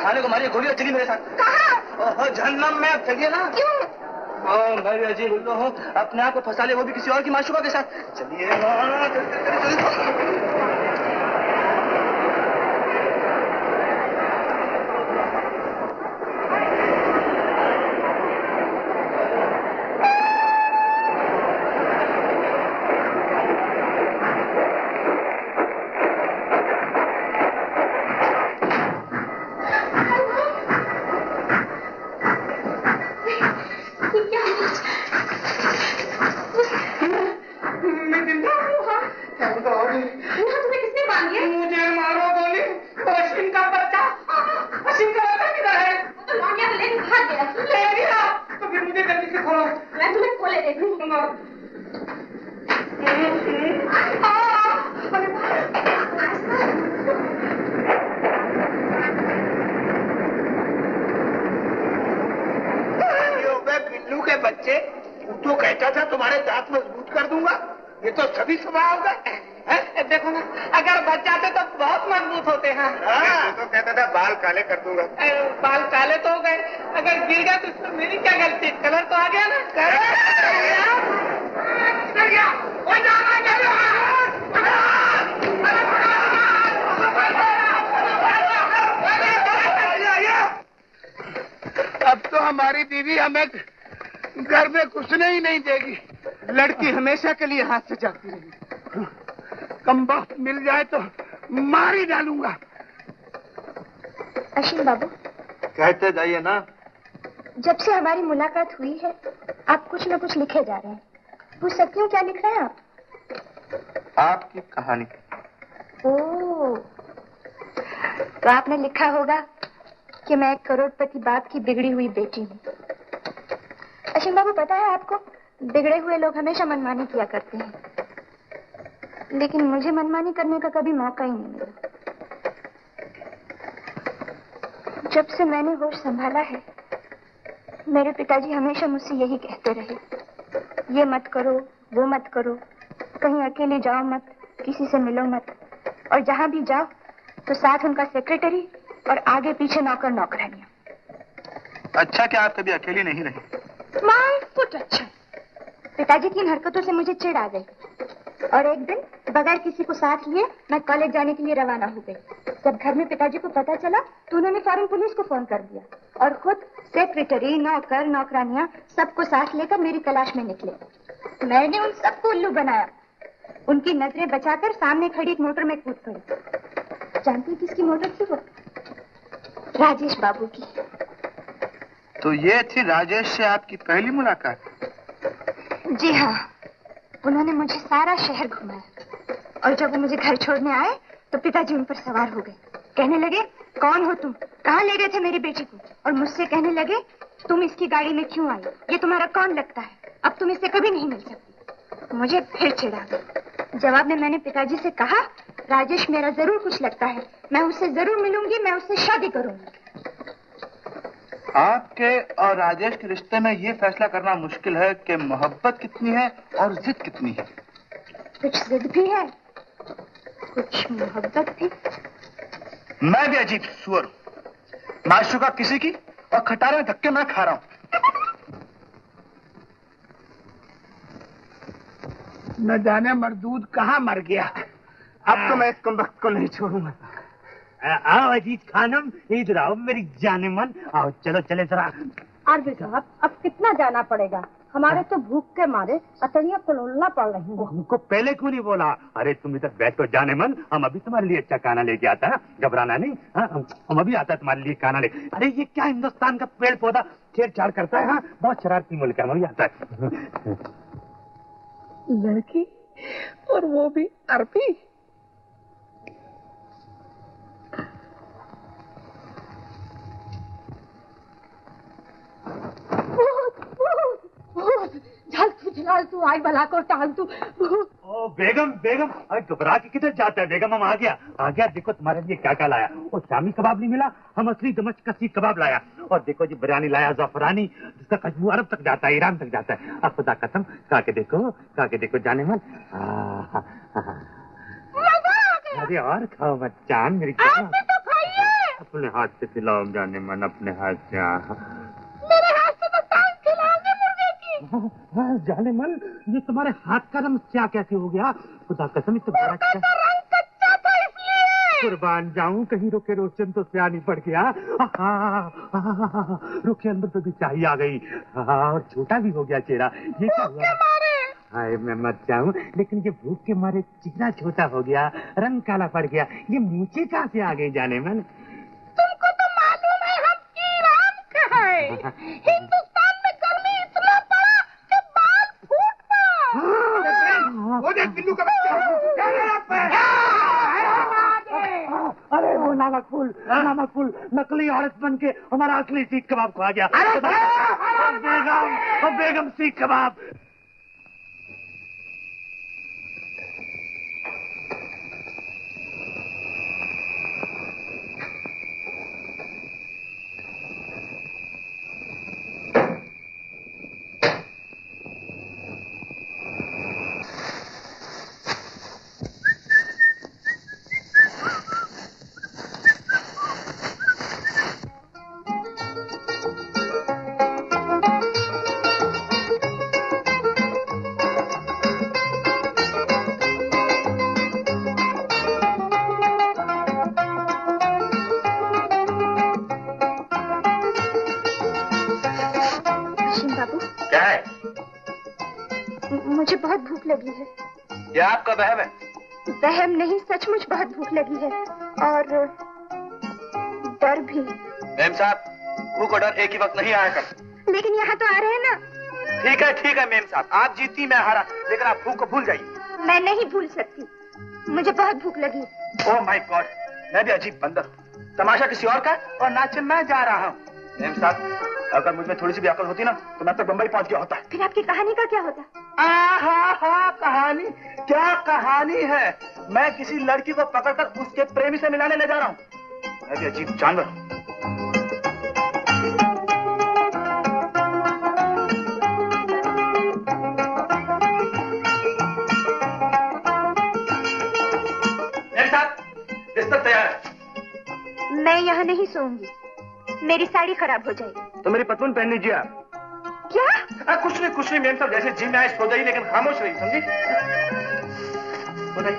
खाने को मारिए गोलियां, चलिए मेरे साथ। कहाँ? जहन्नम में। चलिए ना। क्यों? मैं भी अजीब उल्लू हूँ, अपने आप को फंसा ले, वो भी किसी और की माशूका के साथ। चलिए। देखो ना, अगर बच जाते तो बहुत मजबूत होते हैं। तो कहता था बाल काले कर दूंगा। बाल काले तो हो गए, अगर गिर गया तो इसमें मेरी क्या गलती? कलर तो आ गया ना। अब तो हमारी बीवी हमें घर में घुसने ही नहीं देगी। लड़की हमेशा के लिए हाथ से जाती रही। कम वक्त मिल जाए तो मार ही डालूंगा। अशीम बाबू, कहते जाइए ना। जब से हमारी मुलाकात हुई है आप कुछ न कुछ लिखे जा रहे हैं। पूछ सकती हूँ क्या लिख रहे हैं आप? आपकी कहानी। ओह, तो आपने लिखा होगा कि मैं एक करोड़पति बाप की बिगड़ी हुई बेटी हूँ। अशीम बाबू, पता है आपको, बिगड़े हुए लोग हमेशा मनमानी किया करते हैं, लेकिन मुझे मनमानी करने का कभी मौका ही नहीं मिला। जब से मैंने होश संभाला है, मेरे पिताजी हमेशा मुझसे यही कहते रहे, ये मत करो, वो मत करो, कहीं अकेले जाओ मत, किसी से मिलो मत, और जहां भी जाओ तो साथ उनका सेक्रेटरी और आगे पीछे नौकर नौकरानियां। अच्छा कि आप कभी अकेली नहीं रही। My foot. अच्छा, पिताजी की इन हरकतों से मुझे चिढ़ आ गई और एक दिन बगैर किसी को साथ लिए मैं कॉलेज जाने के लिए रवाना हो गई। जब घर में पिताजी को पता चला तो उन्होंने फौरन पुलिस को फोन कर दिया और खुद सेक्रेटरी, नौकर, नौकरानियां सबको साथ लेकर मेरी तलाश में निकले। मैंने उन सबको उल्लू बनाया, उनकी नजरें बचाकर सामने खड़ी एक मोटर में कूद पड़ी। जानती किसकी मोटर थी वो? राजेश बाबू की। तो ये थी राजेश से आपकी पहली मुलाकात? जी हाँ, उन्होंने मुझे सारा शहर घुमाया और जब वो मुझे घर छोड़ने आए तो पिताजी उन पर सवार हो गए। कहने लगे, कौन हो तुम, कहाँ ले गए थे मेरी बेटी को? और मुझसे कहने लगे, तुम इसकी गाड़ी में क्यों आई, ये तुम्हारा कौन लगता है, अब तुम इससे कभी नहीं मिल सकती। मुझे फिर चिढ़ा गया। जवाब में मैंने पिताजी से कहा, राजेश मेरा जरूर कुछ लगता है, मैं उससे जरूर मिलूंगी, मैं उससे शादी करूंगी। आपके और राजेश के रिश्ते में ये फैसला करना मुश्किल है कि मोहब्बत कितनी है और जिद कितनी है। कुछ जिद भी है, कुछ मोहब्बत भी। मैं भी अजीब सुअर हूं, माशूका किसी की और खटारे में धक्के मैं खा रहा हूं। न जाने मरदूद कहाँ मर गया। अब तो मैं इस कमबख्त को नहीं छोड़ूंगा। आओ अजीज खानम, इधर आओ मेरी जाने मन। आओ चलो चले जरा। आरबी साहब, अब कितना जाना पड़ेगा? हमारे तो भूख के मारे अतड़ियाँ कुलुलना पड़ रही हैं। हमको पहले क्यों नहीं बोला? अरे तुम इधर बैठो जाने मन, हम अभी तुम्हारे लिए अच्छा खाना लेके आता है, घबराना नहीं। हम अभी आता है तुम्हारे लिए खाना ले। अरे ये क्या हिंदुस्तान का पेड़ पौधा छेड़छाड़ करता है? हाँ, बहुत शरारती मुल्क है, हम अभी आता है। लड़की, और वो भी अरबी। जल तू आई भला को टाल तू। ओ बेगम बेगम, अरे घबरा के किधर जाता है? बेगम हम आ गया। देखो तुम्हारे लिए क्या क्या लाया। वो शामी कबाब नहीं मिला, हम असली दमश्कसी कबाब लाया। और देखो जी बिरयानी लाया ज़फ़रानी, जिसका खुशबू अरब तक जाता है, ईरान तक जाता है। अब खुदा कसम खा के देखो जाने मन। अरे और खाओ बच्चान मेरी। अपने हाथ से खिलाओ जाने मन, अपने हाथ से। मेरे हाथ से बताओ, खिलाओगे मुर्गे की? जाने मन, ये तुम्हारे हाथ का रंग क्या कैसे हो गया? खुदा कसम, तो बड़ा रंग कच्चा था इसलिए। कुर्बान जाऊं, कहीं रुके रोशन तो सियानी पड़ गया। रुके अंदर तो भी चाही आ गई, और छोटा भी हो गया चेहरा। ये क्या हुआ? हाय मैं मत जाऊं, लेकिन ये भूख के मारे चेहरा छोटा हो गया, रंग काला पड़ गया। ये मूछें कहाँ से आ गई जाने मन? तुमको तो मालूम है हम ईरान के हैं। हिंदुस्तान में गर्मी इतना पड़ा कि बाल फूट पड़ा। वो देख बिल्लू का बच्चा। अरे वो नामक फूल नकली औरत बन के हमारा असली सीख कबाब खा गया। बेगम सीख कबाब। मुझे बहुत भूख लगी है। यह आपका वहम है? वहम नहीं, सचमुच बहुत भूख लगी है, और डर भी। मेम साहब, भूख और डर एक ही वक्त नहीं आया कर। लेकिन यहाँ तो आ रहे हैं ना। ठीक है मेम साहब, आप जीती मैं हारा, लेकिन आप भूख को भूल जाइए। मैं नहीं भूल सकती, मुझे बहुत भूख लगी। ओह माय गॉड, मैं भी अजीब बंदर। तमाशा किसी और का और नाचे मैं जा रहा हूँ। मेम साहब, अगर मुझ में थोड़ी सी भी अकल होती ना तो मैं तो बंबई पहुंच गया होता। फिर आपकी कहानी का क्या होता? कहानी क्या कहानी है? मैं किसी लड़की को पकड़कर उसके प्रेमी से मिलाने ले जा रहा हूँ। मैं भी अजीब जानवर हूँ। मेम साहब, बिस्तर तैयार है। मैं यहाँ नहीं सोऊंगी, मेरी साड़ी खराब हो जाएगी। तो मेरी पतलून पहन लीजिए आप। क्या? कुछ नहीं मेम साहब, जैसे जिम में आए सो गई लेकिन खामोश रही, समझी? बताइए।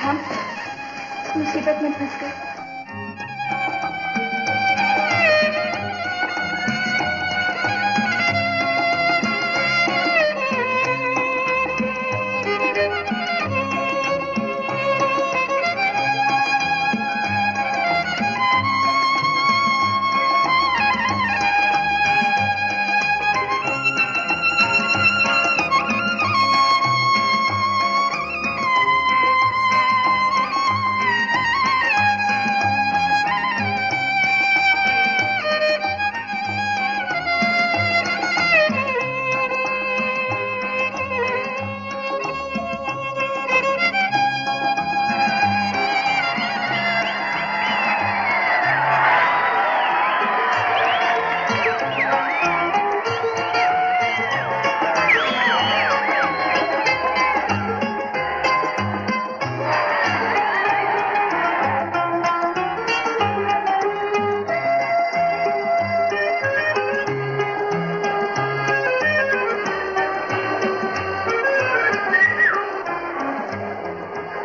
हम मुसीबत में फंस गए।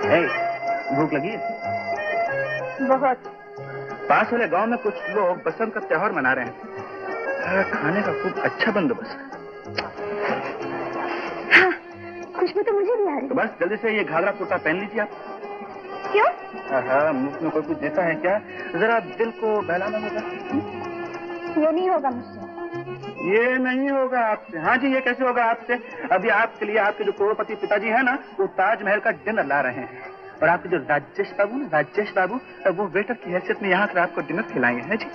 भूख लगी है? बहुत। पास वाले गांव में कुछ लोग बसंत का त्योहार मना रहे हैं। खाने का खूब अच्छा बंदोबस्त है। हाँ, खुशबू तो मुझे भी आ रही। तो बस जल्दी से ये घाघरा कुर्ता पहन लीजिए आप। क्यों? हाँ, मुफ्त में कोई कुछ देता है क्या? जरा दिल को बहलाना होगा। ये नहीं होगा मुझसे। ये नहीं होगा आपसे। हाँ जी, ये कैसे होगा आपसे? अभी आपके लिए आपके जो करोड़पति पिताजी हैं ना, वो ताजमहल का डिनर ला रहे हैं। और आपके जो राजेश बाबू, वो वेटर की हैसियत में यहाँ कर आपको डिनर खिलाएंगे। है जी?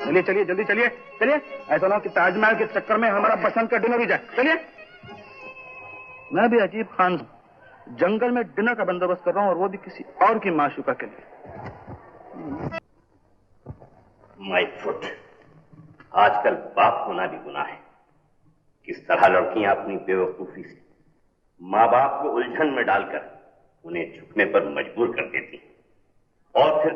चलिए चलिए, जल्दी चलिए चलिए। ऐसा ना हो कि ताजमहल के चक्कर में हमारा बसंत का डिनर ही जाए। चलिए। मैं भी अजीब खान जंगल में डिनर का बंदोबस्त कर रहा हूँ, और वो भी किसी और की माशूका के लिए। माय फुट, आजकल बाप होना भी गुनाह है। किस तरह लड़कियां अपनी बेवकूफी से माँ बाप को उलझन में डालकर उन्हें झुकने पर मजबूर कर देती। और फिर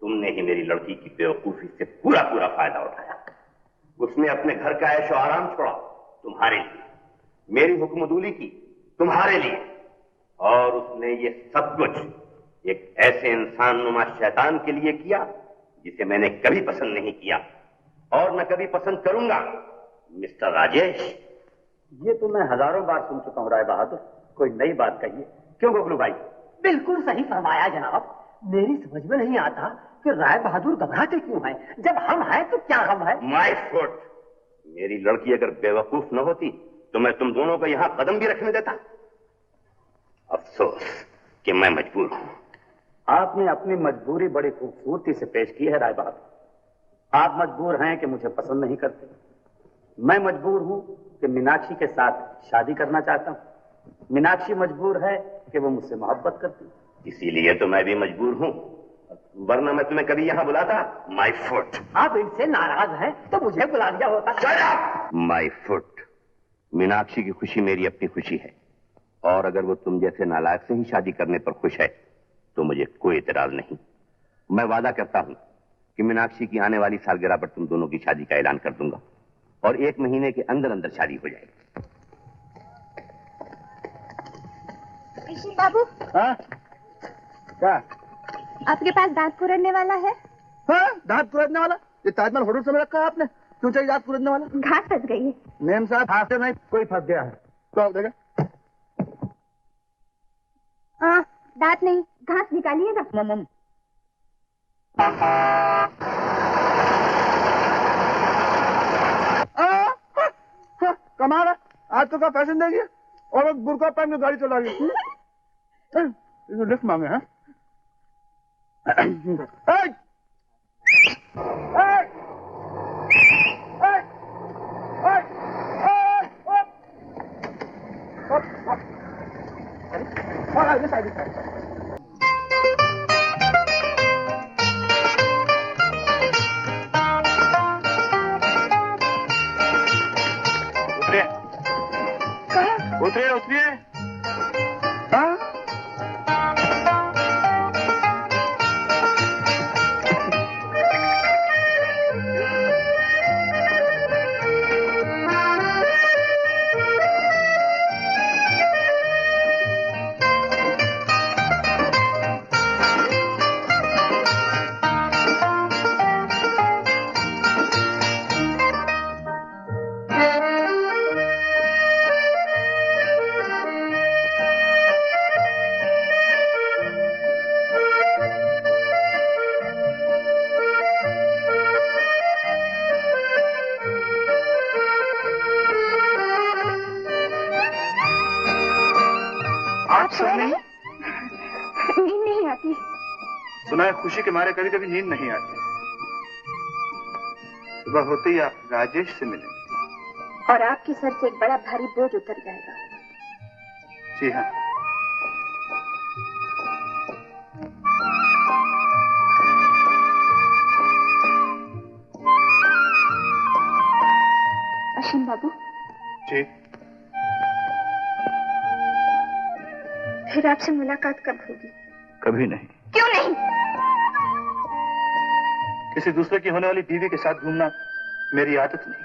तुमने ही मेरी लड़की की बेवकूफी से पूरा फायदा उठाया। उसने अपने घर का ऐशो आराम छोड़ा तुम्हारे लिए, मेरी हुक्मदूली की तुम्हारे लिए, और उसने ये सब कुछ एक ऐसे इंसान नुमा शैतान के लिए किया जिसे मैंने कभी पसंद नहीं किया और न कभी पसंद करूंगा। मिस्टर राजेश, ये तो मैं हजारों बार सुन चुका हूँ राय बहादुर, कोई नई बात कहिए। क्यों गोगलू भाई? बिल्कुल सही फरमाया जनाब। मेरी समझ में नहीं आता कि राय बहादुर घबराते क्यों हैं? जब हम हैं तो क्या गम है? माय फुट, मेरी लड़की अगर बेवकूफ न होती तो मैं तुम दोनों को यहां कदम भी रखने देता। अफसोस कि मैं मजबूर हूं। आपने अपनी मजबूरी बड़ी खूबसूरती से पेश की है राय बहादुर। आप मजबूर हैं कि मुझे पसंद नहीं करते। मैं मजबूर हूं कि मीनाक्षी के साथ शादी करना चाहता हूं। मीनाक्षी मजबूर है कि वो मुझसे मोहब्बत करती। इसीलिए तो मैं भी मजबूर हूं, वरना मैं तुम्हें कभी यहां बुलाता? My foot. आप इनसे नाराज हैं तो मुझे बुला दिया होता। माय फुट, मीनाक्षी की खुशी मेरी अपनी खुशी है, और अगर वो तुम जैसे नालायक से ही शादी करने पर खुश है तो मुझे कोई इतराज नहीं। मैं वादा करता हूं कि मीनाक्षी की आने वाली सालगिरह पर तुम दोनों की शादी का ऐलान कर दूंगा, और 1 महीने के अंदर अंदर शादी हो जाएगी। बाबू, हाँ? क्या? आपके पास दांत कुरदने वाला है? हाँ, दांत कुरदने वाला? ये ताजमहल होटल से रखा है आपने? क्यों चाहिए दांत कुरदने वाला? घास फंस गई है। मेम साहब, हाथ से नहीं, कोई फंस गया है। तो आप देखें। हाँ, दांत नहीं, घास निकालिएगा। कमाल है, आजकल का फैशन देखिए, और बुर्का पहन के गाड़ी चला रही है। लिफ्ट मांगे हैं? उतरिए। हाँ? नींद नहीं आती। सुना है खुशी के मारे कभी कभी नींद नहीं आती। सुबह होते ही आप राजेश से मिलेंगे और आपके सर से एक बड़ा भारी बोझ उतर जाएगा। जी हाँ। अशीम बाबू जी। फिर आपसे मुलाकात कब होगी? कभी नहीं। क्यों नहीं? किसी दूसरे की होने वाली बीवी के साथ घूमना मेरी आदत नहीं।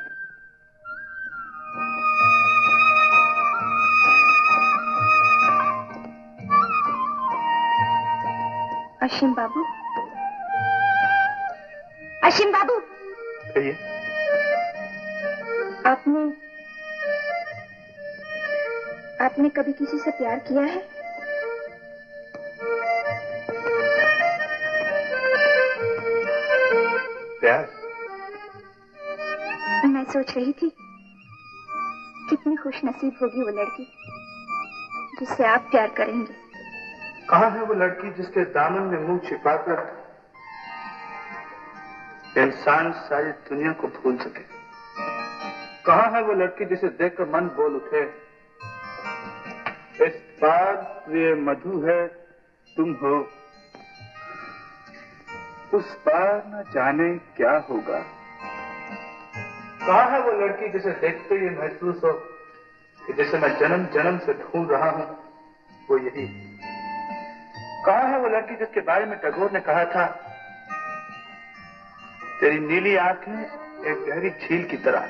अशीम बाबू, अशीम बाबू, आपने कभी किसी से प्यार किया है? प्यार? मैं सोच रही थी कितनी खुश नसीब होगी वो लड़की जिससे आप प्यार करेंगे। कहाँ है वो लड़की जिसके दामन में मुंह छिपाकर इंसान सारी दुनिया को भूल सके? कहाँ है वो लड़की जिसे देखकर मन बोल उठे, इस बार प्रिय मधु है तुम हो, उस बार न जाने क्या होगा? कहाँ है वो लड़की जिसे देखते ही महसूस हो कि जिसे मैं जन्म जन्म से ढूंढ रहा हूं वो यही? कहाँ है वो लड़की जिसके बारे में टैगोर ने कहा था, तेरी नीली आंखें एक गहरी झील की तरह,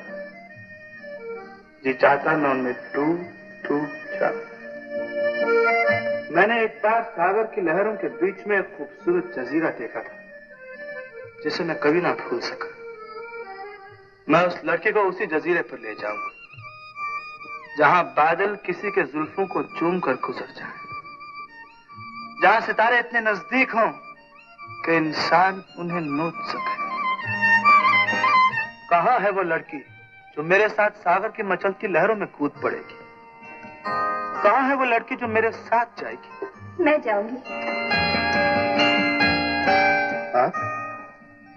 जी चाहता मैं उनमें डूब जा। मैंने एक बार सागर की लहरों के बीच में एक खूबसूरत जजीरा देखा था जिसे मैं कभी ना भूल सका। मैं उस लड़के को उसी जजीरे पर ले जाऊंगा जहां बादल किसी के जुल्फों को चूम कर गुजर जाए, जहां सितारे इतने नजदीक हों कि इंसान उन्हें नोच सके। कहां है वो लड़की जो मेरे साथ सागर की मचलती लहरों में कूद पड़ेगी? कहां है वो लड़की जो मेरे साथ जाएगी? मैं जाऊंगी। आप?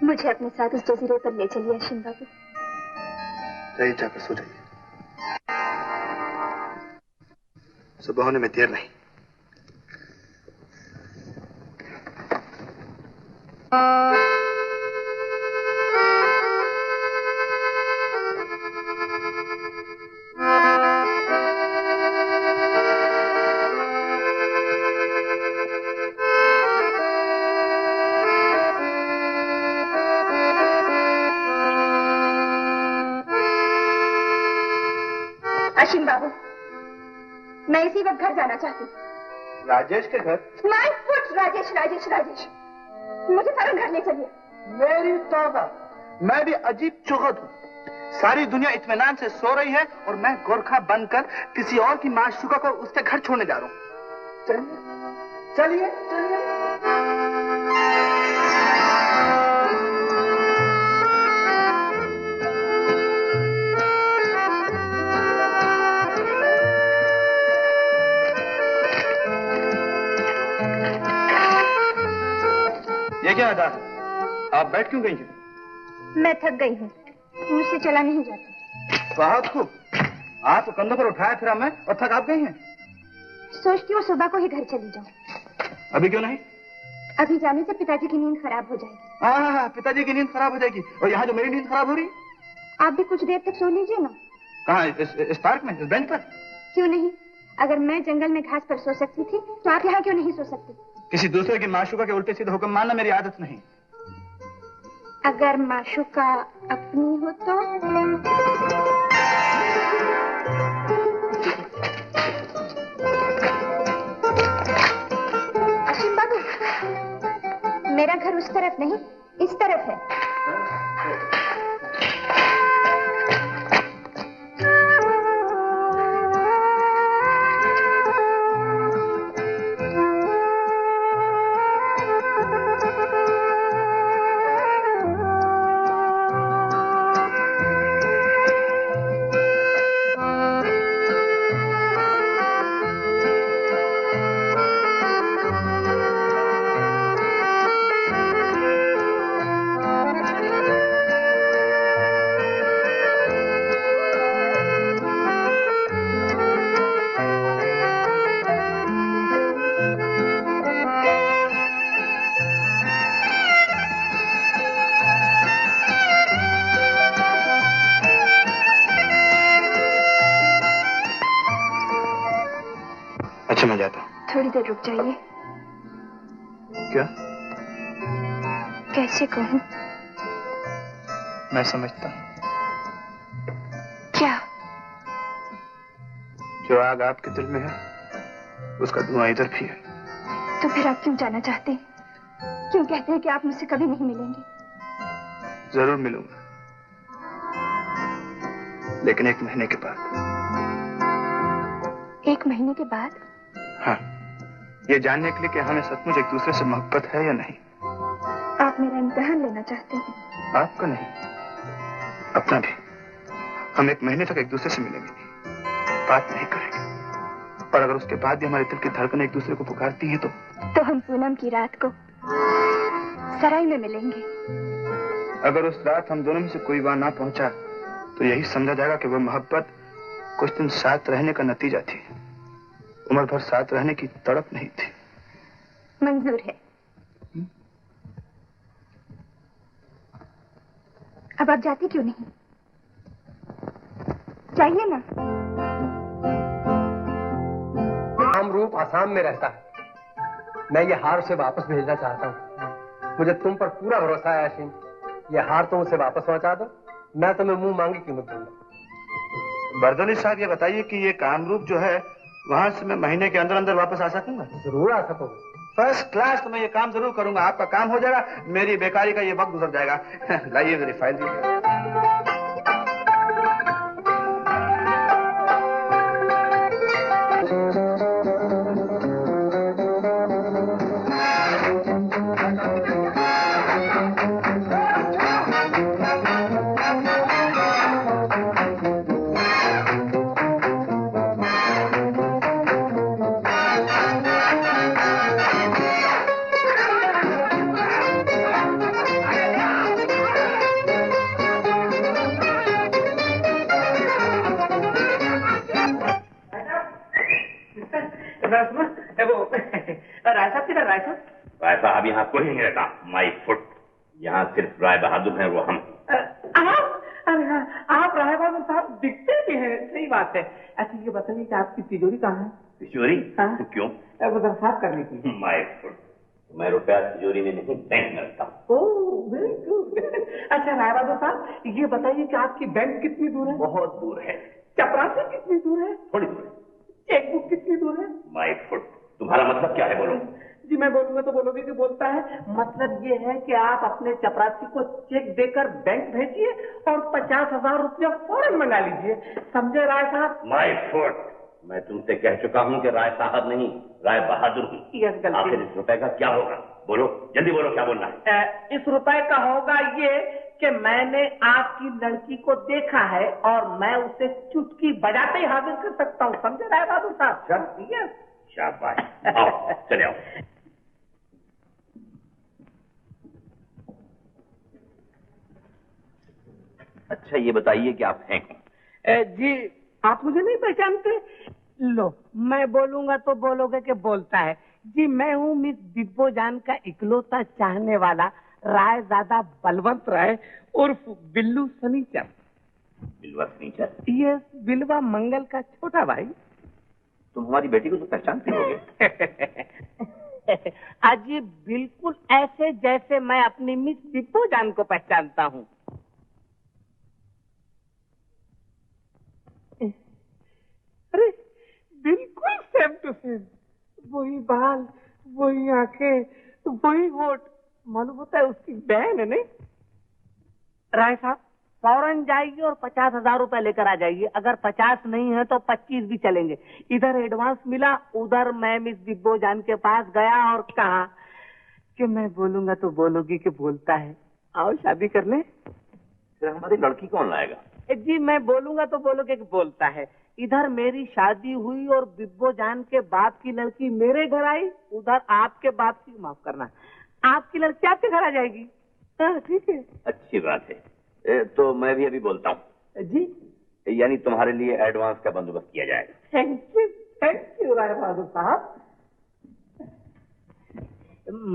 मुझे अपने साथ उस जजीरे पर ले चलिए अशीम बाबू। जाइए, जाकर सो जाइए, सुबह होने में देर नहीं। अशीम बाबू, मैं इसी वक्त घर जाना चाहती हूँ। राजेश के घर? माय फुट, राजेश राजेश राजेश, मुझे फौरन घर ले चलिए। मेरी तौबा, मैं भी अजीब चौहद हूँ। सारी दुनिया इत्मीनान से सो रही है और मैं गोरखा बनकर किसी और की माशूका को उसके घर छोड़ने जा रहा हूँ। चलिए चलिए चलिए। ये क्या अदा है? आप बैठ क्यों गई हैं? मैं थक गई हूँ, मुझसे चला नहीं जाता। बहुत खूब, आपको कंधों पर उठाया फिरा मैं और थक आप गई हैं। सोचती हूँ सुबह को ही घर चली जाऊँ। अभी क्यों नहीं? अभी जाने से पिताजी की नींद खराब हो जाएगी। हाँ, पिताजी की नींद खराब हो जाएगी और यहाँ जो मेरी नींद खराब हो रही। आप भी कुछ देर तक सो लीजिए ना। कहाँ? इस पार्क में, इस बेंच पर? क्यों नहीं? अगर मैं जंगल में घास पर सो सकती थी तो आप यहाँ क्यों नहीं सो सकती? किसी दूसरे की माशूका के उल्टे सीधे हुक्म मानना मेरी आदत नहीं। अगर माशूका अपनी हो तो? अशीम बाबू, मेरा घर उस तरफ नहीं, इस तरफ है। मैं जाता हूँ। थोड़ी देर रुक जाइए। क्या? कैसे कहूँ? मैं समझता हूँ। क्या? जो आग आपके दिल में है उसका धुआं इधर भी है। तो फिर आप क्यों जाना चाहते हैं? क्यों कहते हैं कि आप मुझसे कभी नहीं मिलेंगे? जरूर मिलूंगा, लेकिन 1 महीने के बाद। 1 महीने के बाद? हाँ, ये जानने के लिए कि हमें सचमुच एक दूसरे से मोहब्बत है या नहीं। आप मेरा इम्तिहान लेना चाहते हैं? आपका नहीं, अपना भी। हम 1 महीने तक एक दूसरे से मिलेंगे नहीं, बात नहीं करेंगे, और अगर उसके बाद भी हमारे दिल की धड़कन एक दूसरे को पुकारती है तो हम पूनम की रात को सराय में मिलेंगे। अगर उस रात हम दोनों में से कोई वहां ना पहुंचा तो यही समझा जाएगा कि वह मोहब्बत कुछ दिन साथ रहने का नतीजा थी, उम्र भर साथ रहने की तड़प नहीं थी। मंजूर है। अब आप जाते क्यों नहीं? चाहिए ना। कामरूप आसाम में रहता है। मैं ये हार उसे वापस भेजना चाहता हूँ। मुझे तुम पर पूरा भरोसा है असीम। ये हार तुम उसे वापस पहुंचा दो, मैं तुम्हें मुंह मांगी कीमत दूंगा। बरदौली साहब, ये बताइए कि ये कामरूप जो है वहां से मैं महीने के अंदर अंदर वापस आ सकूंगा? जरूर आ सकोगे। First class. तो मैं ये काम जरूर करूंगा, आपका काम हो जाएगा, मेरी बेकारी का ये वक्त गुजर जाएगा। लाइए मेरी फाइल दीजिए। राय साहब यहाँ कोई नहीं रहता। My foot. यहाँ सिर्फ राय बहादुर हैं, वो हम। आप राय बहादुर साहब दिखते भी हैं। सही बात है। अच्छा ये बताइए कि आपकी तिजोरी कहाँ है? तिजोरी? हाँ? तो क्यों? वो साफ करने की। My foot. मैं रुपया तिजोरी में नहीं, बैंक में रखता हूँ। Oh very good. अच्छा राय बहादुर साहब ये बताइए कि आपकी बैंक कितनी दूर है? बहुत दूर है। चपरासी कितनी दूर है? थोड़ी दूर है। चेकबुक कितनी दूर है? My foot. तुम्हारा मतलब क्या है, बोलो? जी मैं बोलूंगा तो बोलोगे कि बोलता है। मतलब ये है कि आप अपने चपरासी को चेक देकर बैंक भेजिए और 50,000 रुपया फौरन मंगा लीजिए। समझे राय साहब? My foot. मैं तुमसे कह चुका हूँ कि राय साहब नहीं, राय बहादुर हूँ। आखिर इस रुपए का क्या होगा? बोलो जल्दी बोलो, क्या बोलना है? इस रुपए का होगा ये कि मैंने आपकी लड़की को देखा है और मैं उसे चुटकी बजाते ही हाजिर कर सकता हूँ। समझे राय बहादुर साहब? यस। शाबाश। आओ चले आओ। अच्छा ये बताइए कि आप हैं कौन? जी आप मुझे नहीं पहचानते? लो मैं बोलूंगा तो बोलोगे कि बोलता है। जी मैं हूँ मिस दिब्बो जान का इकलौता चाहने वाला रायजादा बलवंत राय उर्फ बिल्लू सनीचर। बिलवा सनीचर? यस, बिलवा मंगल का छोटा भाई। तुम हमारी बेटी को तो पहचानते होगे। अजी बिल्कुल ऐसे जैसे मैं अपनी मिस दिब्बो जान को पहचानता हूँ। अरे बिल्कुल सेम टू सेम। वही बाल, वही आंखें, वही होठ। मालूम होता है उसकी बहन है नहीं? राय साहब फौरन जाइए और 50,000 रुपए लेकर आ जाइए। अगर 50 नहीं है तो 25 भी चलेंगे। इधर एडवांस मिला, उधर मैं मिस दिब्बो जान के पास गया और कहा कि मैं बोलूंगा तो बोलोगी कि बोलता है। आओ शादी कर ले। फिर हमारी लड़की कौन लाएगा? जी मैं बोलूंगा तो बोलोगे कि बोलता है। इधर मेरी शादी हुई और बिब्बो जान के बाप की लड़की मेरे घर आई, उधर आपके बाप की, माफ करना, आपकी लड़की आपके घर आ जाएगी। ठीक है, अच्छी बात है। तो मैं भी अभी बोलता हूँ। जी यानी तुम्हारे लिए एडवांस का बंदोबस्त किया जाएगा। थैंक यू राय बहादुर साहब।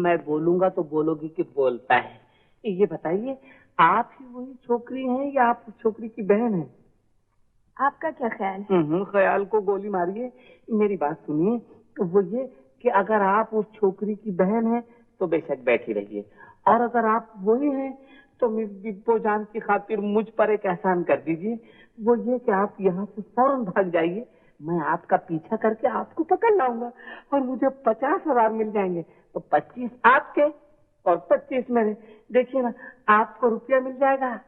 मैं बोलूंगा तो बोलोगी कि बोलता है। ये बताइए आप ही वही छोकरी हैं या आप उस छोकरी की बहन हैं? आपका क्या ख्याल है? ख्याल को गोली मारिए। मेरी बात सुनिए, वो ये कि अगर आप उस छोकरी की बहन हैं तो बेशक बैठी रहिए, और अगर आप वही हैं तो मिस दिब्बो जान की खातिर मुझ पर एक एहसान कर दीजिए। वो ये कि आप यहाँ से फौरन भाग जाइए, मैं आपका पीछा करके आपको पकड़ लाऊंगा और मुझे 50,000 मिल जाएंगे। तो 25 आपके और 25 मेरे। देखिए ना, आपको रुपया मिल जाएगा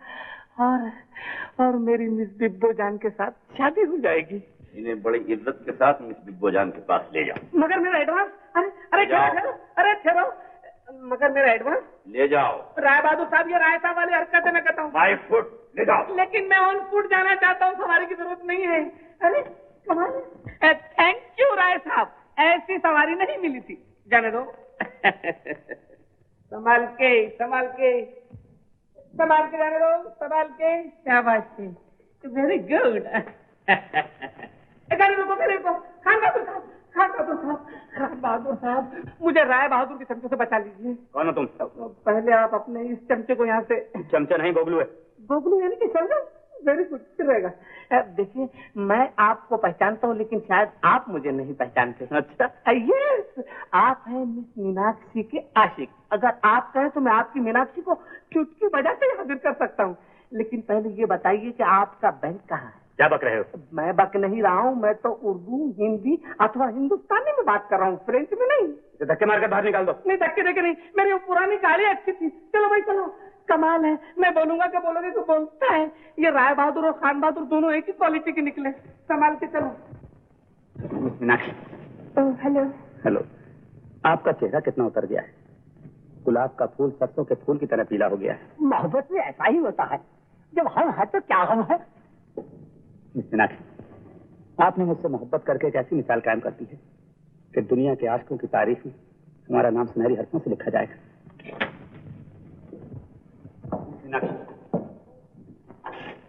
और मेरी मिस बिब्बो जान के साथ शादी हो जाएगी। इन्हें बड़ी इज्जत के साथ मिस बिब्बो जान के पास ले जाओ। मगर मेरा एडवांस, अरे ठहरो, मगर मेरा एडवांस ले जाओ। राय बहादुर साहब, ये राय साहब वाली हरकतें मैं करता हूँ। 5 फुट ले जाओ। लेकिन मैं ऑन फुट जाना चाहता हूँ, सवारी की जरूरत नहीं है। अरे कमाल, थैंक यू राय साहब, ऐसी सवारी नहीं मिली थी, जाने दो। संभाल के जाने दो, संभाल के। शाबाश, वेरी गुड। जाने दो मेरे को। खान बहादुर साहब, मुझे राय बहादुर के चमचे से बचा लीजिए। कौन हो तुम? पहले आप अपने इस चमचे को यहाँ से। चमचा नहीं, गोगलू है। गोगलू यानी कि समझो, वेरी गुड, फिर रहेगा। देखिए, मैं आपको पहचानता हूँ, लेकिन शायद आप मुझे नहीं पहचानते। अच्छा, यस, आप हैं मिस मीनाक्षी के आशिक। अगर आप कहें तो मैं आपकी मीनाक्षी को चुटकी बजाते ही हाजिर कर सकता हूँ। लेकिन पहले ये बताइए कि आपका बैंक कहाँ है? क्या बक रहे हो? मैं बक नहीं रहा हूँ, मैं तो उर्दू, हिंदी अथवा हिंदुस्तानी में बात कर रहा हूँ, फ्रेंच में नहीं। धक्के मारकर बाहर निकाल दो। नहीं, धक्के नहीं, मेरी वो पुरानी गाड़ी अच्छी थी। चलो भाई चलो, कमाल है, मैं बोलूंगा कि बोलोगे तो बोलता है। ये राय बहादुर और खान बहादुर दोनों एक ही क्वालिटी के निकले। संभाल के चलो। मीनाक्षी। हेलो। आपका चेहरा कितना उतर गया है? गुलाब का फूल सरसों के फूल की तरह पीला हो गया है। मोहब्बत में ऐसा ही होता है, जब हम है तो क्या हम है। मीनाक्षी, आपने मुझसे मोहब्बत करके एक ऐसी मिसाल कायम कर दी है कि दुनिया के आशिकों की तारीफ में हमारा नाम सुनहरी हरफों से लिखा जाएगा।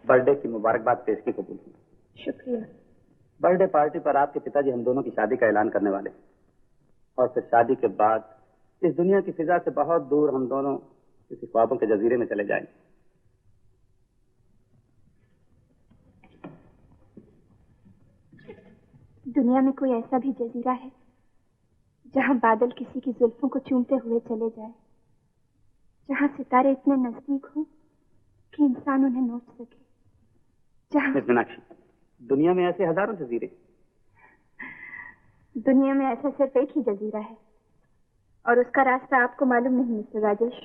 बर्थडे की मुबारकबाद पेशगी कबूल। शुक्रिया। बर्थडे पार्टी पर आपके पिताजी हम दोनों की शादी का ऐलान करने वाले, और फिर शादी के बाद इस दुनिया की फिजा से बहुत दूर हम दोनों किसी ख्वाबों के जजीरे में चले जाएंगे। दुनिया में कोई ऐसा भी जजीरा है जहां बादल किसी की जुल्फों को चूमते हुए चले जाए, जहां सितारे इतने नजदीक हो कि इंसान उन्हें नोच सके, जहां। मीनाक्षी, दुनिया में ऐसे हजारों जजीरे। दुनिया में ऐसा सिर्फ एक ही जजीरा है, और उसका रास्ता आपको मालूम नहीं मिस्टर राजेश।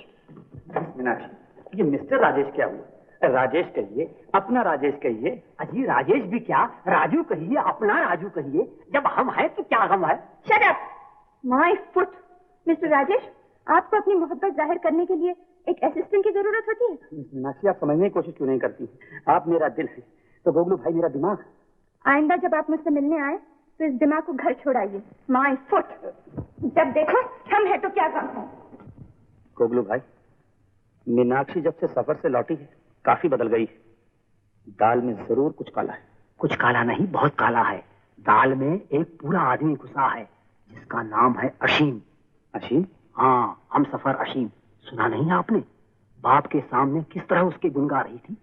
मीनाक्षी, ये मिस्टर राजेश क्या हुआ? राजेश कहिए, अपना राजेश कहिए। अजी राजेश भी क्या, राजू कहिए, अपना राजू कहिए। जब हम हैं तो क्या हम है? Shut up my foot. Mister Rajesh, आपको अपनी मोहब्बत जाहिर करने के लिए एक असिस्टेंट की जरूरत होती है। मीनाक्षी, आप समझने की कोशिश क्यों नहीं करती? आप मेरा दिल है तो गोगलू भाई मेरा दिमाग। आइंदा जब आप मुझसे मिलने आए तो इस दिमाग को घर छोड़ाइए। My foot. जब देखो हम है तो क्या काम है। गोगलू भाई, मीनाक्षी जब से सफर से लौटी है काफी बदल गई है। दाल में जरूर कुछ काला है। कुछ काला नहीं, बहुत काला है। दाल में एक पूरा आदमी घुसा है जिसका नाम है अशीम। अशीम? हाँ, हम सफर अशीम। सुना नहीं आपने? बाप के सामने किस तरह उसकी गुन गा रही थी।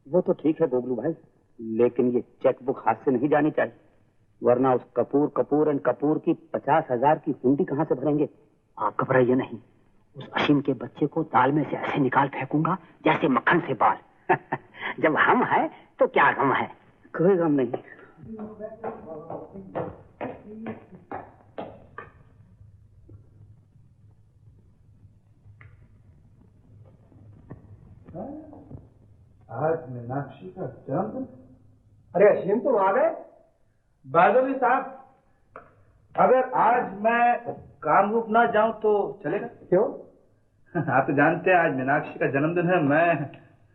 वो तो ठीक है गोगलू भाई, लेकिन ये चेकबुक हाथ से नहीं जानी चाहिए, वरना उस कपूर एंड कपूर की 50,000 की हुंडी कहाँ से भरेंगे? आप घबराइए नहीं, उस अशीम के बच्चे को दाल में से ऐसे निकाल फेंकूंगा जैसे मक्खन से बाल। जब हम है तो क्या गम है? कोई गम नहीं। आज मीनाक्षी का जन्मदिन। अरे अशीम, तुम आ गए? बादली साहब, अगर आज मैं कामरूप ना जाऊं तो चलेगा? क्यों? आप तो जानते हैं आज मीनाक्षी का जन्मदिन है।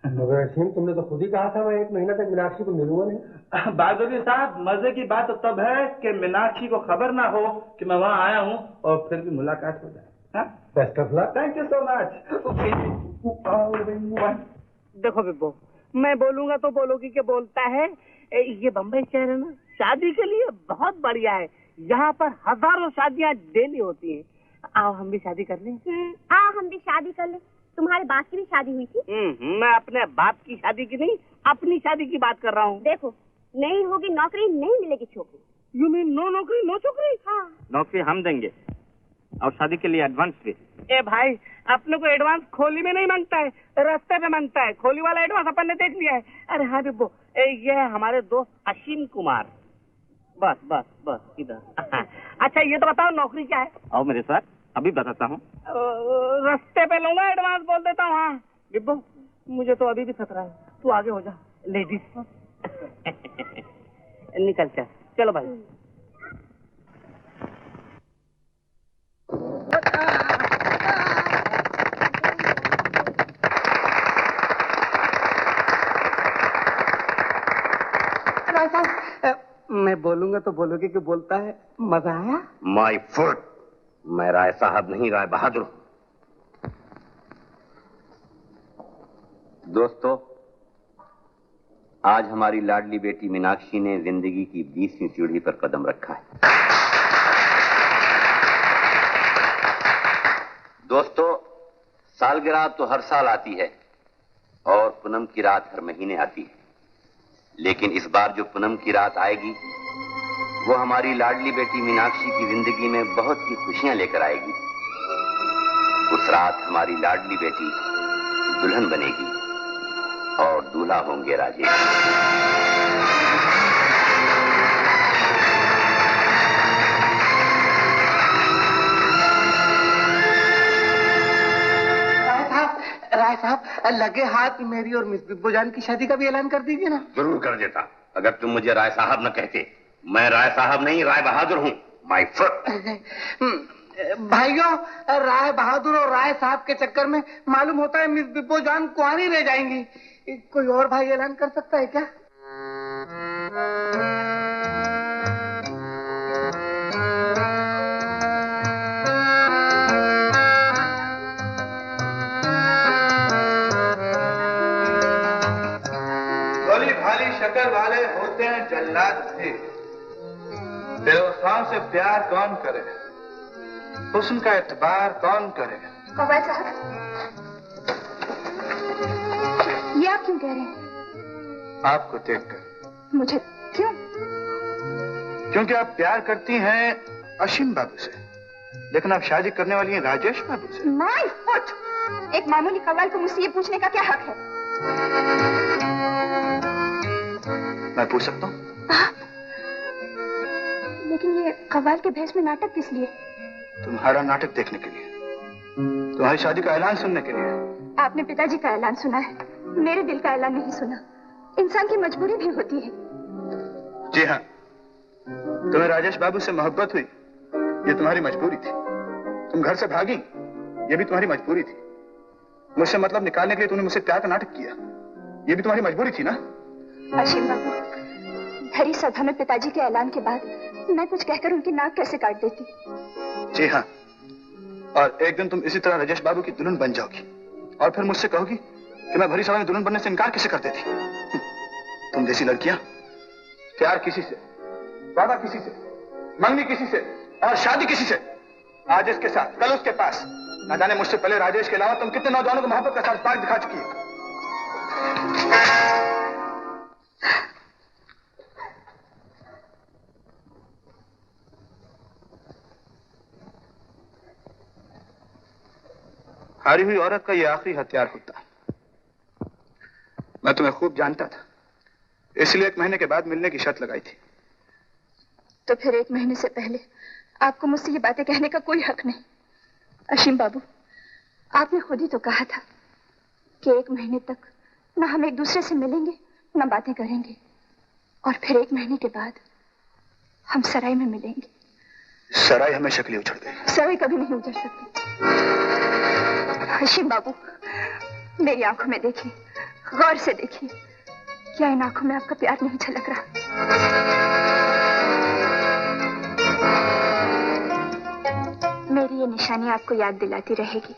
मगर अशीम, तुमने तो खुद ही कहा था मैं 1 महीना तक मीनाक्षी को मिलूंगा नहीं। बादली साहब, मजे की बात तो तब है कि मीनाक्षी को खबर ना हो कि मैं वहाँ आया हूँ और फिर भी मुलाकात हो जाए। Best of luck. Thank you so much. देखो बिब्बो, मैं बोलूंगा तो बोलोगी कि बोलता है। ये बम्बई शहर है ना, शादी के लिए बहुत बढ़िया है। यहाँ पर हजारों शादियाँ डेली होती हैं। आओ हम भी शादी कर लें। आओ हम भी शादी कर लें। तुम्हारे बाप की भी शादी हुई थी। मैं अपने बाप की शादी की नहीं, अपनी शादी की बात कर रहा हूँ। देखो, नहीं होगी नौकरी, नहीं मिलेगी छोकरी। यू मीन नो नौकरी नो छोकरी? हाँ। नौकरी हम देंगे और शादी के लिए एडवांस भी। ए भाई, अपने को एडवांस खोली में नहीं मांगता है, रास्ते पे मांगता है। खोली वाला एडवांस अपन ने देख लिया है। अरे हाँ बिब्बो, ये है हमारे दोस्त अशीम कुमार। बस बस बस इधर। अच्छा ये तो बताओ, नौकरी क्या है? आओ मेरे साथ, अभी बताता हूँ। रास्ते पे लूंगा, एडवांस बोल देता हूँ। हाँ बिब्बो, मुझे तो अभी भी खतरा है, तू आगे हो जा। लेडीज निकल चल, चलो भाई। मैं बोलूंगा तो बोलोगे कि बोलता है, मजा आया? माय फुट, मैं राय साहब नहीं, राय बहादुर। दोस्तों, आज हमारी लाडली बेटी मीनाक्षी ने जिंदगी की 20वीं सीढ़ी पर कदम रखा है। दोस्तों, सालगिरह तो हर साल आती है और पूनम की रात हर महीने आती है, लेकिन इस बार जो पूनम की रात आएगी वो हमारी लाडली बेटी मीनाक्षी की जिंदगी में बहुत ही खुशियां लेकर आएगी। उस रात हमारी लाडली बेटी दुल्हन बनेगी और दूल्हा होंगे राजेश। राय साहब, लगे हाथ मेरी और मिस बिब्बो जान की शादी का भी ऐलान कर दीजिए ना। जरूर कर देता, अगर तुम मुझे राय साहब न कहते। मैं राय साहब नहीं, राय बहादुर हूँ। My foot. भाइयों, राय बहादुर और राय साहब के चक्कर में मालूम होता है मिस बिब्बो जान कुंवारी रह जाएंगी। कोई और भाई ऐलान कर सकता है क्या? भली भाली शक्ल वाले होते हैं जल्लाद भी। बेवफाओं से प्यार कौन करे, हुस्न का एतबार कौन करे। कव्वाल साहब, ये आप क्यों कह रहे हैं? आपको देखकर। मुझे क्यों? क्योंकि आप प्यार करती हैं अशीम बाबू से, लेकिन आप शादी करने वाली हैं राजेश बाबू से। My foot! एक मामूली कव्वाल को मुझसे ये पूछने का क्या हक है? मैं पूछ सकता हूँ? लेकिन ये कव्वाल के भेष में नाटक किस लिए? तुम्हारा नाटक देखने के लिए, तुम्हारी शादी का ऐलान सुनने के लिए। आपने पिताजी का ऐलान सुना है, मेरे दिल का ऐलान नहीं सुना। इंसान की मजबूरी भी होती है। जी हाँ, तुम्हें राजेश बाबू से मोहब्बत हुई, ये तुम्हारी मजबूरी थी। तुम घर से भागी, ये भी तुम्हारी मजबूरी थी। मुझसे मतलब निकालने के लिए तुमने मुझसे प्यार का नाटक किया, ये भी तुम्हारी मजबूरी थी ना? अशीम बाबू, भरी सभा में पिताजी के ऐलान के बाद मैं कुछ कहकर उनकी नाक कैसे काट देती? जी हाँ, और एक दिन तुम इसी तरह राजेश बाबू की दुल्हन बन जाओगी और फिर मुझसे कहोगी कि मैं भरी सभा में दुल्हन बनने से इनकार कैसे कर देती। तुम जैसी लड़कियां प्यार किसी से, वादा किसी से, मंगनी किसी से और शादी किसी से। आज इसके साथ, कल उसके पास। न जाने मुझसे पहले राजेश के अलावा तुम कितने नौजवानों को मोहब्बत का साथ पाग दिखा चुकी है। हारी हुई औरत का यह आखिरी हथियार होता है। मैं तुम्हें खूब जानता था, इसलिए 1 महीने के बाद मिलने की शर्त लगाई थी। तो फिर 1 महीने से पहले आपको मुझसे ये बातें कहने का कोई हक नहीं। अशीम बाबू, आपने खुद ही तो कहा था कि 1 महीने तक न हम एक दूसरे से मिलेंगे न बातें करेंगे, और फिर 1 महीने के बाद हम सराय में मिलेंगे। सराय हमेशा के लिए उछड़ गई। सराय कभी नहीं उजड़ सकती। अशीम बाबू, मेरी आंखों में देखिए, गौर से देखिए, क्या इन आंखों में आपका प्यार नहीं झलक रहा? मेरी ये निशानी आपको याद दिलाती रहेगी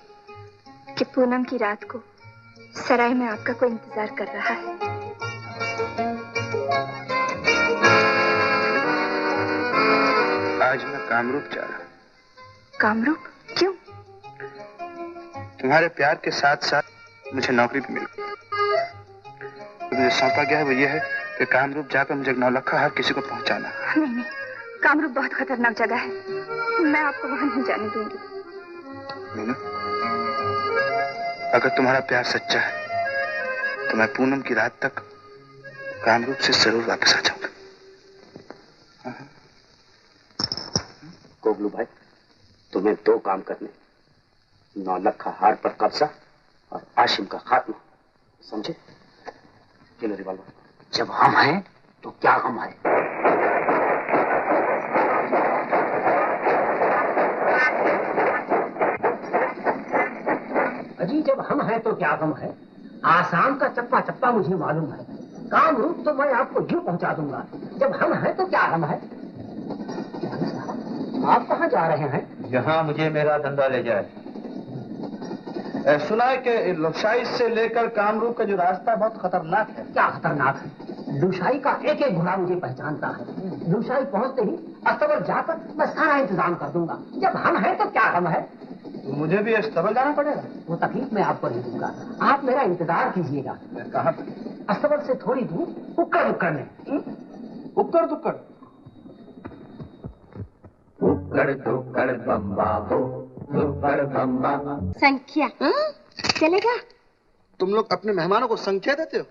कि पूनम की रात को सराय में आपका कोई इंतजार कर रहा है। आज मैं कामरूप जा रहा हूँ। कामरूप? क्यों? तुम्हारे प्यार के साथ साथ मुझे नौकरी भी मिल गई। मुझे सौंपा गया है वो ये है कि कामरूप जाकर मुझे नौलखा हर किसी को पहुंचाना। नहीं नहीं, कामरूप बहुत खतरनाक जगह है, मैं आपको वहां नहीं जाने दूंगी। मीना, अगर तुम्हारा प्यार सच्चा है तो मैं पूनम की रात तक कामरूप से जरूर वापस आ जाऊंगा। कोबलू भाई, तुम्हें दो काम करने, नौलखा हार पर कब्जा और आशिम का खात्मा, समझे? ये लो रिवॉल्वर। जब हम हैं तो क्या गम है? अजी जब हम हैं तो क्या गम है? आसाम का चप्पा चप्पा मुझे मालूम है, कामरूप तो मैं आपको यूं पहुंचा दूंगा। जब हम हैं तो क्या गम है? आप कहाँ जा रहे हैं? यहाँ मुझे मेरा धंधा ले जाए। सुना है कि लुशाई से लेकर कामरूप का जो रास्ता बहुत खतरनाक है। क्या खतरनाक है? लुशाई का एक एक घोड़ा मुझे पहचानता है। लुशाई पहुंचते ही अस्तबल जाकर मैं सारा इंतजाम कर दूंगा। जब हम हैं तो क्या गम है? तो मुझे भी अस्तबल जाना पड़ेगा? वो तकलीफ मैं आपको नहीं दूंगा, आप मेरा इंतजार कीजिएगा। कहाँ? अस्तबल से थोड़ी दूर उक्कड़ उक्कड़ में। उक्कड़ दुक्कड़? उक्कड़ दुक्कड़ बम्बा हो, दुक्कड़ बम्बा। संख्या चलेगा? तुम लोग अपने मेहमानों को संख्या देते हो?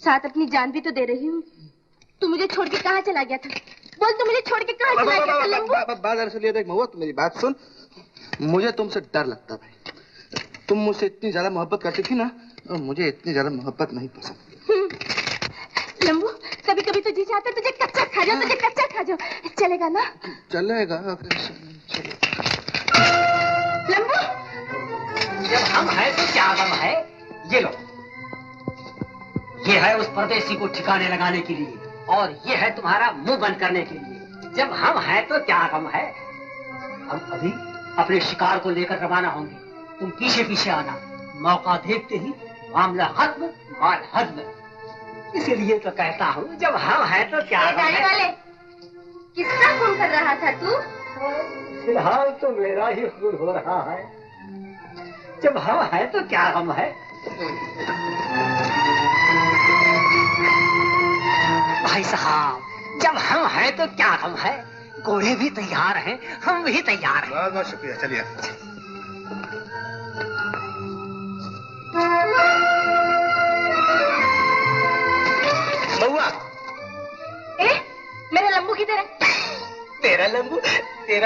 साथ अपनी जान भी तो दे रही हूँ। तू मुझे छोड़ के कहाँ चला गया था? बोल, तू मुझे छोड़ के कहाँ चला गया था लंबू? बात लिए देख महुआ, तू मेरी बात सुन। मुझे तुमसे डर लगता भाई। तुम मुझसे इतनी ज्यादा मोहब्बत करती थी ना, और मुझे इतनी ज्यादा मोहब्बत नहीं पसंद। लंबू, कभी कभी तो जी चाहता तुझे कच्चा खा जाओ, तुझे कच्चा खा जाओ। चलेगा ना? चलेगा। लंबू, जब हम हैं तो क्या गम है? ये लो, ये है उस परदेसी को ठिकाने लगाने के लिए, और ये है तुम्हारा मुंह बंद करने के लिए। जब हम हैं तो क्या गम है? हम अभी अपने शिकार को लेकर रवाना होंगे, तुम पीछे पीछे आना। मौका देखते ही मामला खत्म, माल हज्म। इसीलिए तो कहता हूँ जब हम हैं तो क्या गम है? वाले, किसका खून कर रहा था तू? फिलहाल तो मेरा ही खून हो रहा है। जब हम हैं तो क्या गम है? भाई साहब, जब हम हैं तो क्या गम है? घोड़े भी तैयार हैं, हम भी तैयार हैं। बहुत बहुत शुक्रिया, चलिए। बउआ, मेरा लंबू किधर है? तेरा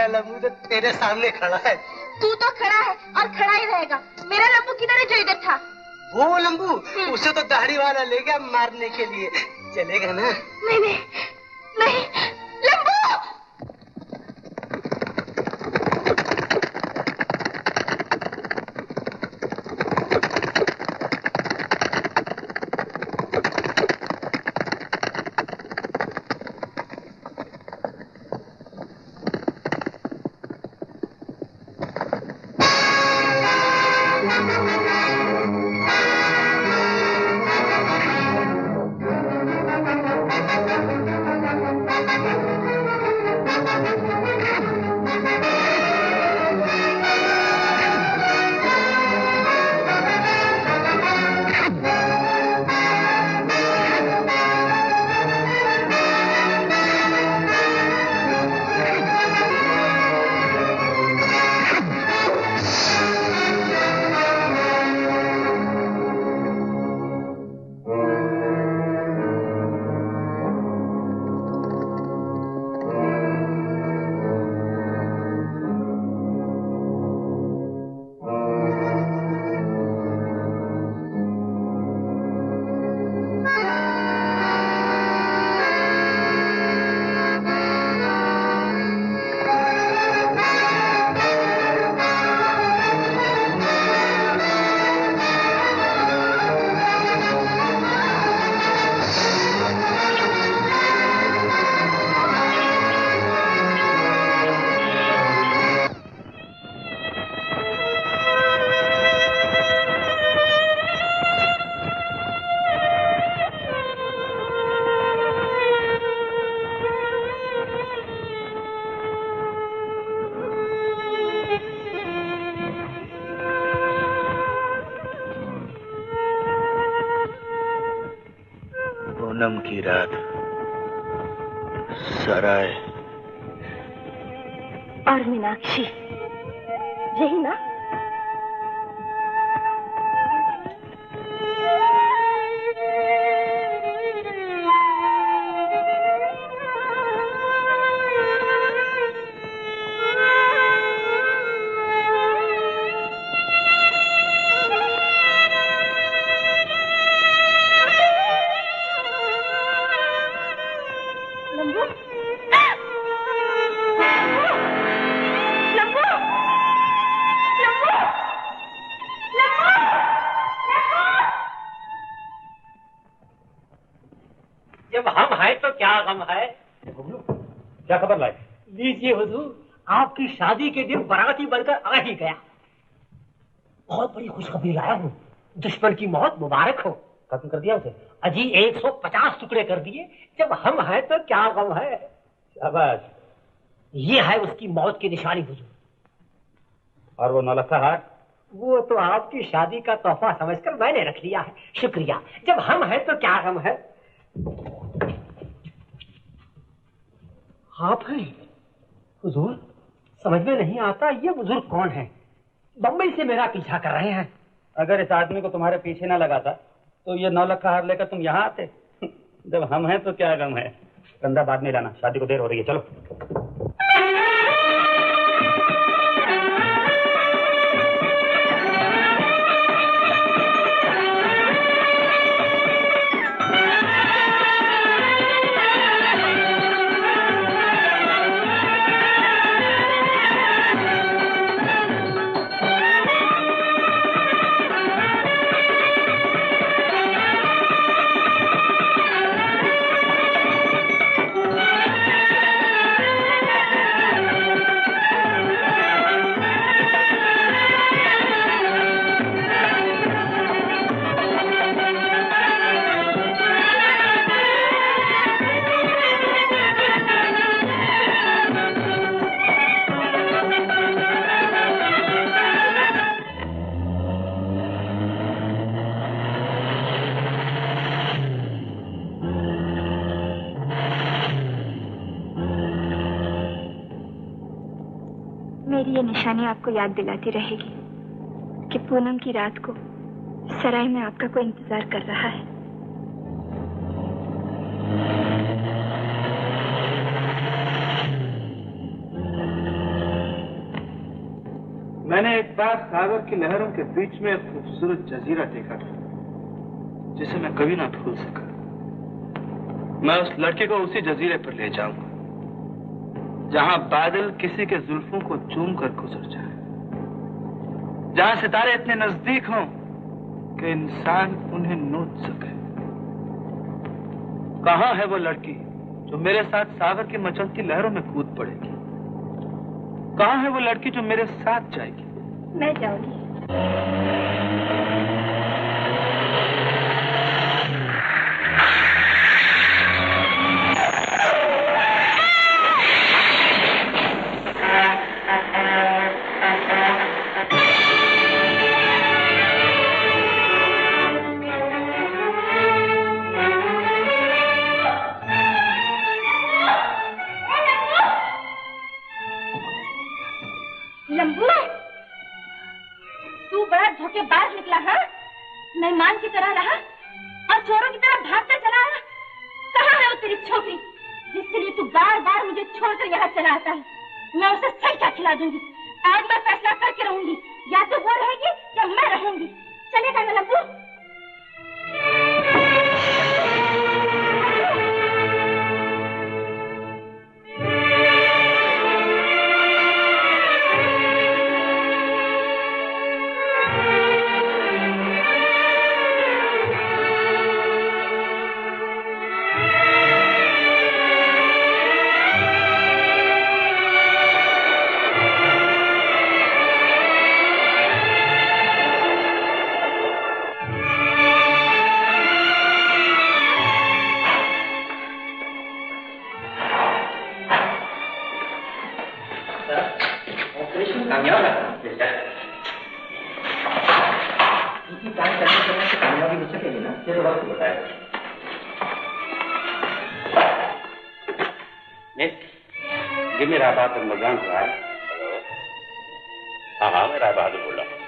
लंबू तो तेरे सामने खड़ा है। तू तो खड़ा है और खड़ा ही रहेगा। मेरा लंबू किधर है जो इधर था? वो लंबू, उसे तो दाढ़ी वाला ले गया मारने के लिए। चलेगा ना? नहीं नहीं नहीं, लंबू! पूनम की रात, सराय और मीनाक्षी, यही ना? क्या खबर लाए? लीजिए हुजूर, आपकी शादी के दिन बाराती बनकर आ ही गया। बहुत बड़ी खुशखबरी लाया हूँ। दुश्मन की मौत मुबारक हो। खत्म कर दिया उसे? अजी 150 टुकड़े कर दिए। जब हम हैं तो क्या गम है। शाबाश। ये है उसकी मौत की निशानी हुजूर। और वो 9 लाख का हार? वो तो आपकी शादी का तोहफा समझकर मैंने रख लिया है। शुक्रिया। जब हम हैं तो क्या गम है। आप हैं हुजूर? समझ में नहीं आता ये बुजुर्ग कौन है? बम्बई से मेरा पीछा कर रहे हैं। अगर इस आदमी को तुम्हारे पीछे ना लगाता तो ये 9 लाख का हार लेकर तुम यहाँ आते। जब हम हैं तो क्या गम है। कंधा बाद में लाना, शादी को देर हो रही है। चलो। मेरी ये निशानी आपको याद दिलाती रहेगी कि पूनम की रात को सराय में आपका कोई इंतजार कर रहा है। मैंने एक बार सागर की लहरों के बीच में एक खूबसूरत जजीरा देखा था जिसे मैं कभी ना भूल सका। मैं उस लड़के को उसी जजीरे पर ले जाऊंगा जहां बादल किसी के जुल्फों को चूम कर गुजर जाए, जहां सितारे इतने नजदीक हों कि इंसान उन्हें नोच सके। कहां है वो लड़की जो मेरे साथ सागर की मचलती लहरों में कूद पड़ेगी? कहां है वो लड़की जो मेरे साथ जाएगी? मैं जाऊंगी। लंबू, तू बड़ा धोखेबाज निकला। हाँ, मेहमान की तरह रहा और चोरों की तरह भागता चला आया। कहाँ है वो तेरी छोकरी जिसके लिए तू बार बार मुझे छोड़कर यहाँ चला आता है? मैं उसे सही क्या खिला दूंगी। आज मैं फैसला करके रहूंगी, या तो वो रहेगी या मैं रहूंगी। चलेगा ना लंबू? जी मैं राय बहादुर मजान रहा है। हाँ हाँ मैं राय बहादुर बोल रहा हूँ।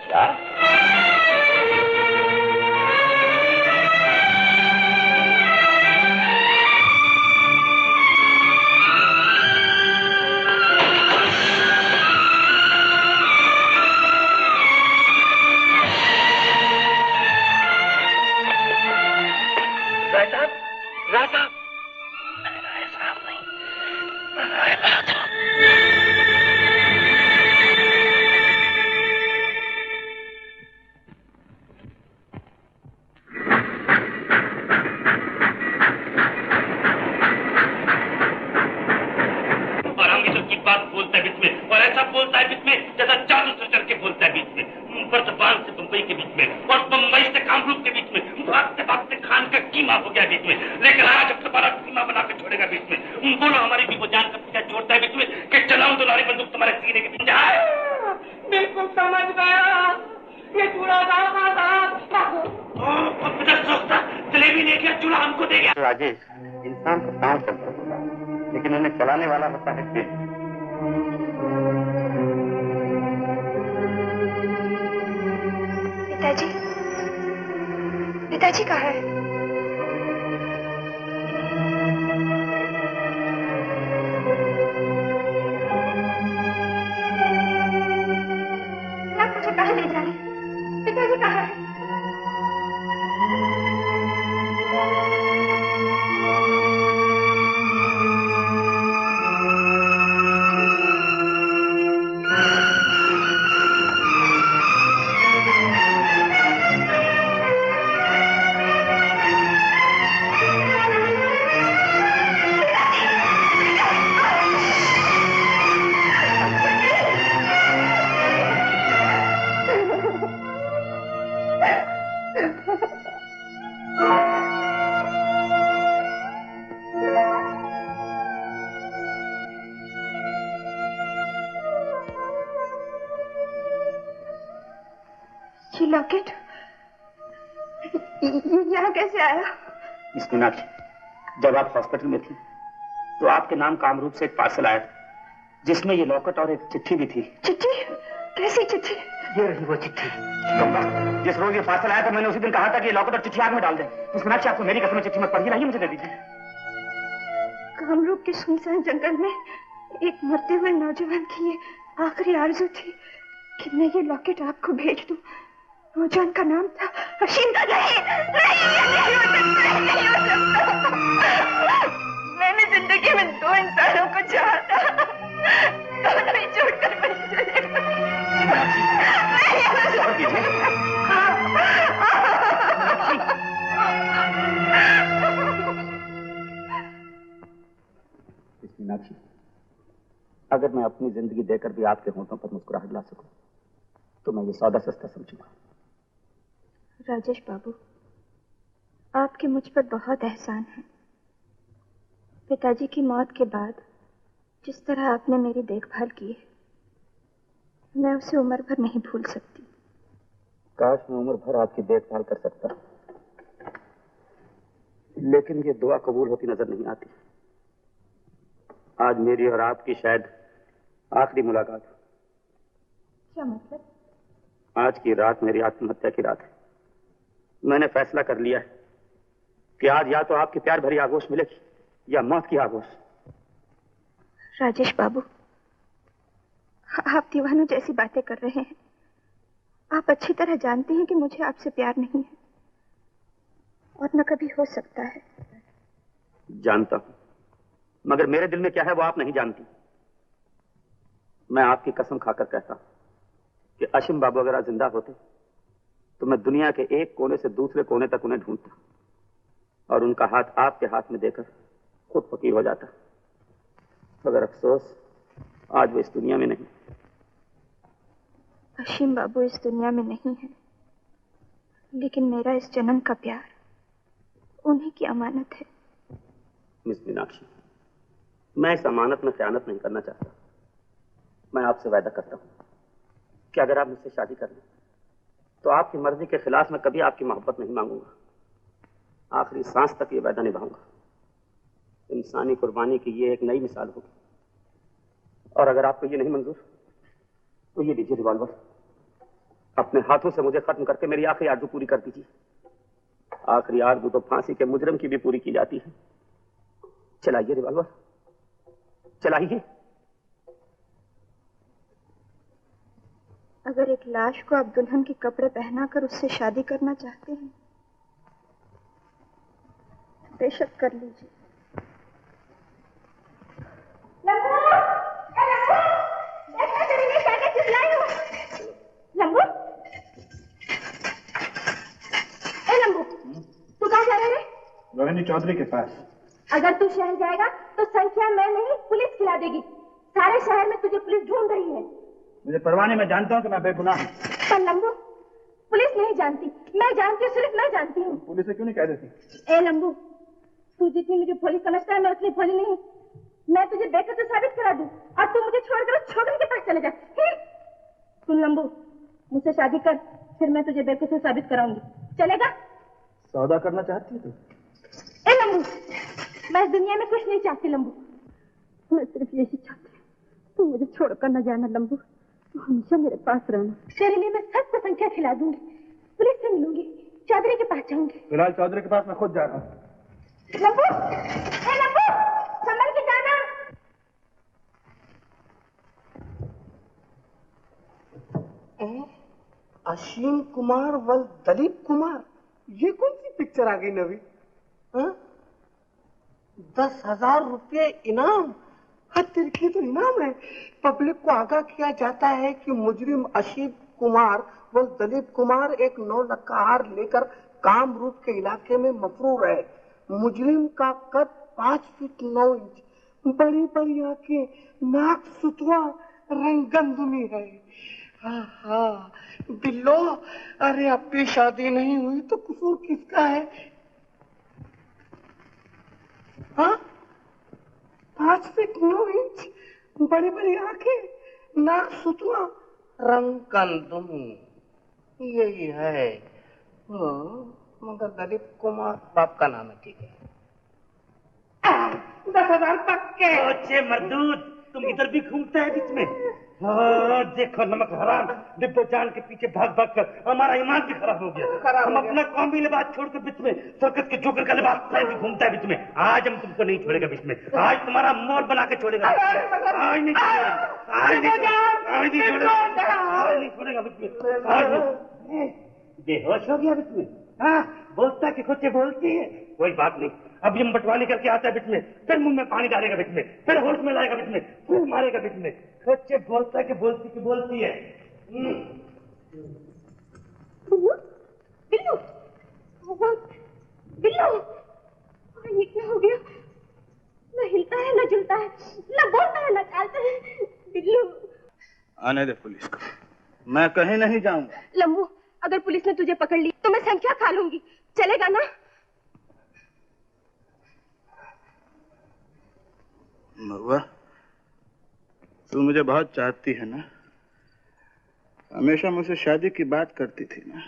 क्या? बोलता है बीच में, जैसा जादू से चढ़ के बोलता है बीच में, बर्दबान से बम्बई के बीच में और बम्बई से कामरूप के बीच में, भागते भागते खान का कीमा हो गया बीच में, लेकिन आज अब दोबारा कीमा बना के छोड़ेगा बीच में। बोलो हमारी भी वो जान का पीछा छोड़ता है बीच में कि चलाऊं तो नारी बंदूक तुम्हारे सीने के पीछे आए। बिल्कुल समझ गया, ये चूड़ा जलेबी ले गया, चूड़ा हमको दे गया। राजेश, इंसान तो पाँव चलता है, लेकिन उन्हें चलाने वाला होता है पेट। पिताजी, पिताजी कहाँ है? आप मुझे कहाँ ले जा रहे हैं? पिताजी कहाँ है? ये लॉकेट यहाँ कैसे आया? मिस मीनाक्षी, जब आप हॉस्पिटल में थी तो आपके नाम कामरूप से एक पार्सल आया जिसमें ये लॉकेट और एक चिट्ठी भी थी। चिट्ठी? कैसी चिट्ठी? ये रही वो चिट्ठी। जिस रोज ये पार्सल आया था मैंने उसी दिन कहा था कि ये लॉकेट और चिट्ठी आग में डाल दें। मिस मीनाक्षी, आपको मेरी कसम चिट्ठी मत पढ़िए, लाइए मुझे दे दीजिए। कामरूप के सुनसान जंगल में एक मरते हुए नौजवान की ये आखिरी आरज़ू थी कि मैं ये लॉकेट आपको भेज दूं। नौजवान का नाम था हशीम। नहीं हो सकता। मैंने जिंदगी में दो इंसानों को चाहा था, दोनों ही छोड़कर बच चले। मीनाक्षी, अगर मैं अपनी जिंदगी देकर भी आपके होठों पर मुस्कुराहट ला सकूं तो मैं ये सौदा सस्ता समझूंगा। राजेश बाबू, आपके मुझ पर बहुत एहसान है। पिताजी की मौत के बाद जिस तरह आपने मेरी देखभाल की है, मैं उसे उम्र भर नहीं भूल सकती। काश मैं उम्र भर आपकी देखभाल कर सकता, लेकिन ये दुआ कबूल होती नजर नहीं आती। आज मेरी और आपकी शायद आखिरी मुलाकात। क्या मतलब? आज की रात मेरी आत्महत्या की रात है। मैंने फैसला कर लिया है कि आज या तो आपकी प्यार भरी आगोश मिलेगी या मौत की आगोश। राजेश बाबू, आप दीवानों जैसी बातें कर रहे हैं। आप अच्छी तरह जानते हैं कि मुझे आपसे प्यार नहीं है और न कभी हो सकता है। जानता हूं, मगर मेरे दिल में क्या है वो आप नहीं जानती। मैं आपकी कसम खाकर कहता हूं कि अशीम बाबू अगर आज जिंदा होते तो मैं दुनिया के एक कोने से दूसरे कोने तक उन्हें ढूंढता और उनका हाथ आपके हाथ में देकर खुद फकीर हो जाता। मगर अफसोस, आज वो इस दुनिया में नहीं। अशीम बाबू इस दुनिया में नहीं है, लेकिन मेरा इस जन्म का प्यार उन्हीं की अमानत है। मिस मीनाक्षी, मैं इस अमानत में खयानत नहीं करना चाहता। मैं आपसे वादा करता हूं कि अगर आप मुझसे शादी कर लें तो आपकी मर्जी के खिलाफ मैं कभी आपकी मोहब्बत नहीं मांगूंगा। आखिरी सांस तक ये वादा निभाऊंगा। इंसानी कुर्बानी की ये एक नई मिसाल होगी। और अगर आपको ये नहीं मंजूर तो ये लीजिए रिवॉल्वर। अपने हाथों से मुझे खत्म करके मेरी आखिरी आरज़ू पूरी कर दीजिए। आखिरी आरज़ू तो फांसी के मुजरिम की भी पूरी की जाती है। चलाइए रिवॉल्वर, चलाइए। अगर एक लाश को आप दुल्हन के कपड़े पहनाकर उससे शादी करना चाहते हैं, बेशक कर लीजिए। लंबू, लंबू, तू कहाँ जा रहे रे? रोहिणी चौधरी के पास। अगर तू शहर जाएगा तो संख्या मैं नहीं पुलिस खिला देगी। सारे शहर में तुझे पुलिस ढूंढ रही है। मुझे परवाह नहीं, मैं जानता हूँ कि मैं बेगुनाह हूँ। पर लंबू, पुलिस नहीं जानती, मैं जानती हूँ, सिर्फ मैं जानती हूँ। पुलिस से क्यों नहीं कह देती? ए लंबू, तू जितनी मुझे भोली समझता है मैं उतनी भोली नहीं। मैं तुझे बेकसूर साबित करा दूं और तू मुझे छोड़कर उस छोकरी के पास चले जा। सुन लंबू, मुझसे शादी कर, फिर मैं तुझे बेकसूर साबित कराऊंगी। चलेगा? सौदा करना चाहती है तू? ए लंबू, मैं इस दुनिया में कुछ नहीं चाहती लंबू, मैं सिर्फ यही चाहती हूँ तू मुझे छोड़कर न जाना लंबू, तू हमेशा मेरे पास रहना। तेरे लिए मैं सबको संख्या खिला दूंगी, पुलिस से मिलूंगी, चौधरी के पास जाऊंगी। फिलहाल चौधरी के पास मैं खुद जा रहा हूँ। लंबू, ए लंबू, संभल के जाना। असीम कुमार व दलीप कुमार, ये कौन सी पिक्चर आ गई नवी? 10,000 रुपये इनाम। हाँ, तिरकी तो इनाम है। पब्लिक को आगाह किया जाता है कि मुजरिम असीम कुमार व दलीप कुमार एक 9 लाख का हार लेकर कामरूप के इलाके में मफरूर है। मुजरिम का कद 5 फीट 9 इंच, बड़ी बड़ी आंखें, नाक सुतवा, रंग गंधमी है। हाँ, बिल्लो, अरे अब भी शादी नहीं हुई तो कसूर किसका है? हाँ, 5 फीट 9 इंच, बड़ी बड़ी आंखें, नाक सुतवा, रंग गंधमी, यही है। मगर दलीप कुमार बाप का नाम है, ठीक है। 10,000 पक्के। अच्छे मर्दूद, तुम इधर भी घूमता है बीच में। देखो नमक हराम, डिब्बो जान के पीछे भाग भाग कर हमारा ईमान भी खराब हो गया। हम अपना कौमी लिबास छोड़कर बीच में सर्कस के जोकर का लिबास पहन के घूमता है बीच में। आज हम तुमको नहीं छोड़ेगा बीच में, आज तुम्हारा मोर बना के छोड़ेगा। आज नहीं छोड़ेगा, आज नहीं छोड़ेगा बीच में। बेहोश हो गया बीच में। हाँ, बोलता कि खुद से बोलती है, कोई बात नहीं। अभी हम बंटवारे करके आता है बीच में, फिर मुंह में पानी डालेगा बीच में, फिर होश में लाएगा बीच में, फिर मारेगा बीच में। खुद से बोलता है कि बोलती है। बिल्लू, बिल्लू, बिल्लू, ये क्या हो गया? न हिलता है, न जुलता है, न बोलता है, न चालता है। बिल्लू, आने दे पुलिस को, मैं कहीं नहीं जाऊंगा। लंबू, अगर पुलिस ने तुझे पकड़ ली तो मैं संख्या खा लूंगी, चलेगा ना? महुआ, तू मुझे बहुत चाहती है ना? हमेशा मुझसे शादी की बात करती थी ना?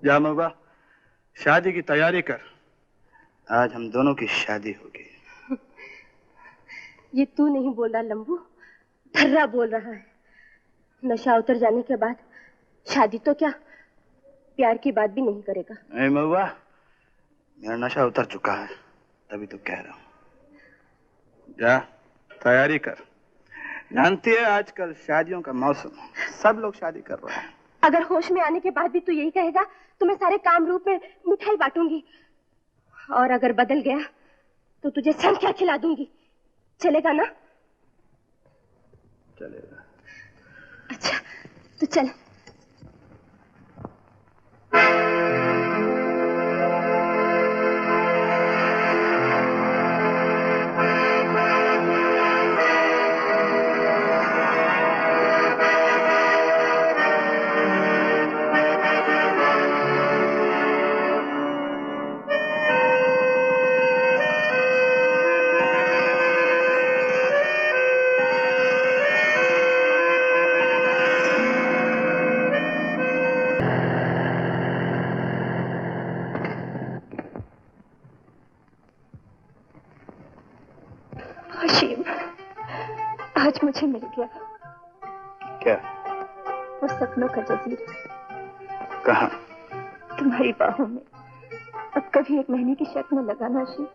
जा महुआ, शादी की तैयारी कर, आज हम दोनों की शादी होगी। ये तू नहीं बोल रहा लंबू, धर्रा बोल रहा है। नशा उतर जाने के बाद शादी तो क्या, प्यार की बात भी नहीं करेगा। नहीं महुआ, मेरा नशा उतर चुका है, तभी तो कह रहा हूं। जा तैयारी कर, जानती है आजकल शादियों का मौसम, सब लोग शादी कर रहे हैं। अगर होश में आने के बाद भी तू यही कहेगा तो मैं सारे कामरूप में मिठाई बांटूंगी, और अगर बदल गया तो तुझे संख्या खिला दूंगी, चलेगा ना? चलेगा। अच्छा, तो चल। आज मुझे मिल गया। क्या? वो सपनों का जजीरा। कहाँ? तुम्हारी बाहों में। अब कभी एक महीने की शर्त में लगाना शिव।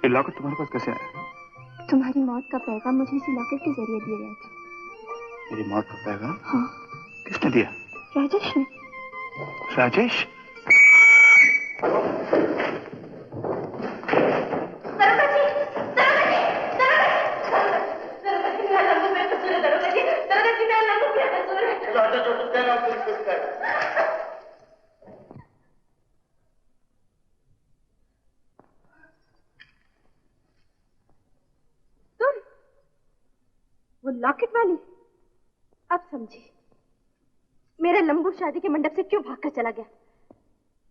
ये लॉकेट तुम्हारे पास कैसे आया? तुम्हारी मौत का पैगाम मुझे इसी लॉकेट के जरिए दिया गया था। मेरी मौत का पैगाम? हाँ। किसने दिया? राजेश ने। राजेश? राजेश लॉकेट वाली? अब समझी मेरा लंबू शादी के मंडप से क्यों भागकर चला गया।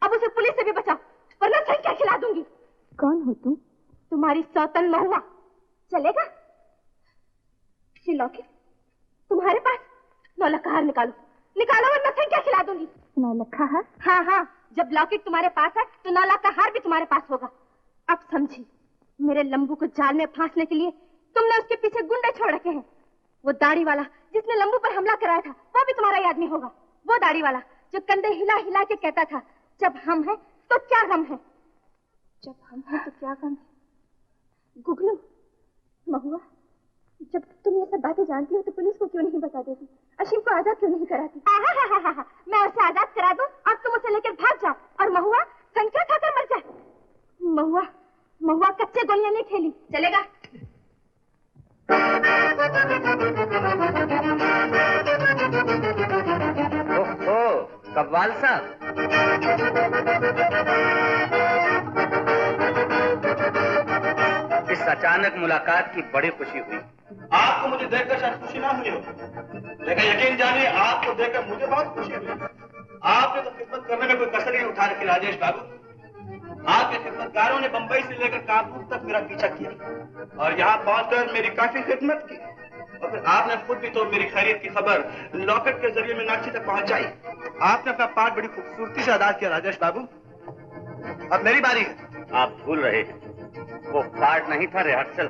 अब उसे पुलिस से भी बचाओ, वरना सही क्या खिला दूंगी। कौन हो तुम? तुम्हारी सौतन महुआ। चलेगा? ये लॉकेट तुम्हारे पास? 9 लाख का हार निकालो, निकालो वरना सही क्या खिला दूंगी। 9 लाख का हार? हाँ हाँ, जब लॉकेट तुम्हारे पास है तो 9 लाख का हार भी तुम्हारे पास होगा। अब समझी मेरे लंबू को जाल में फांसने के लिए तुमने उसके पीछे गुंडे छोड़ रखे हैं। वो दाढ़ी वाला जिसने लंबू पर हमला कराया था वो भी तुम्हारा ही आदमी होगा। वो दाढ़ी वाला जो कंधे हिला हिला के कहता था जब हम हैं तो क्या गम है, जब हम हैं तो क्या गम है। गुगलू, महुआ, जब तुम ये सब बातें जानती हो तो पुलिस को क्यों नहीं बता देती? अशीम को आजाद क्यों नहीं कराती? मैं उसे आजाद करा दूं और तुम उसे लेकर भाग जाओ और महुआ संख्या खाकर मर जाए। महुआ, महुआ कच्चे गोलियां नहीं खेली। चलेगा? ओहो, कव्वाल साहब। इस अचानक मुलाकात की बड़ी खुशी हुई। आपको मुझे देखकर शायद खुशी ना हुई हो, लेकिन यकीन जानिए आपको देखकर मुझे बहुत खुशी हुई। आपने तो खिदमत करने में कोई कसर नहीं उठा रखी राजेश बाबू। आपके खिदमतगारों ने बंबई से लेकर कानपुर तक मेरा पीछा किया और यहाँ पहुंचकर मेरी काफी खिदमत की और फिर आपने खुद भी तो मेरी खैरियत की खबर लॉकेट के जरिए मीनाक्षी तक पहुंचाई। आपने अपना पार्ट बड़ी खूबसूरती से अदा किया राजेश बाबू। अब मेरी बारी है। आप भूल रहे हैं, वो पार्ट नहीं था, रिहर्सल।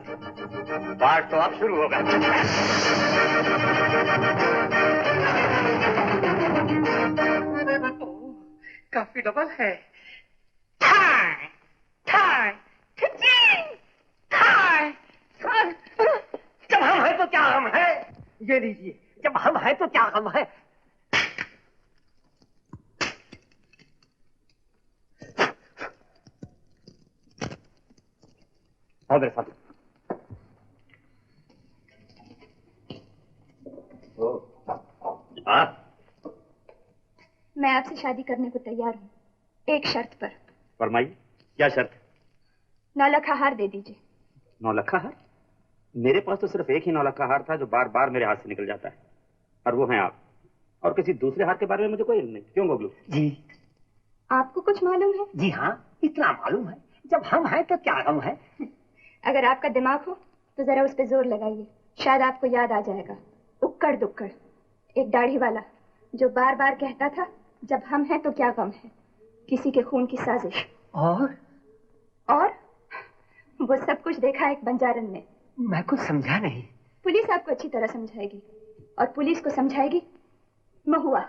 पार्ट तो अब शुरू होगा। काफी डबल है। थाय, थाय, थाय, थाय। जब हम हैं तो क्या हम है? ये लीजिए, जब हम हैं तो क्या हम है? आओ मेरे साथ। मैं आपसे शादी करने को तैयार हूँ, एक शर्त पर। फरमाइए, क्या शर्त? 9 लाख का हार दे दीजिए। 9 लाख का हार? मेरे पास तो सिर्फ एक ही 9 लाख का हार था जो बार बार मेरे हाथ से निकल जाता है, और वो है आप। और किसी दूसरे हार के बारे में मुझे कोई इल्म नहीं। क्यों गोगलू जी? आपको कुछ मालूम है? जी हाँ, इतना मालूम है, जब हम हैं तो क्या गम है। अगर आपका दिमाग हो तो जरा उस पर जोर लगाइए, शायद आपको याद आ जाएगा। उक्कड़ दुक्कड़, एक दाढ़ी वाला जो बार बार कहता था जब हम हैं तो क्या गम है। किसी के खून की साजिश। और वो सब कुछ देखा एक बंजारन ने। मैं कुछ समझा नहीं। पुलिस आपको अच्छी तरह समझाएगी और पुलिस को समझाएगी महुआ।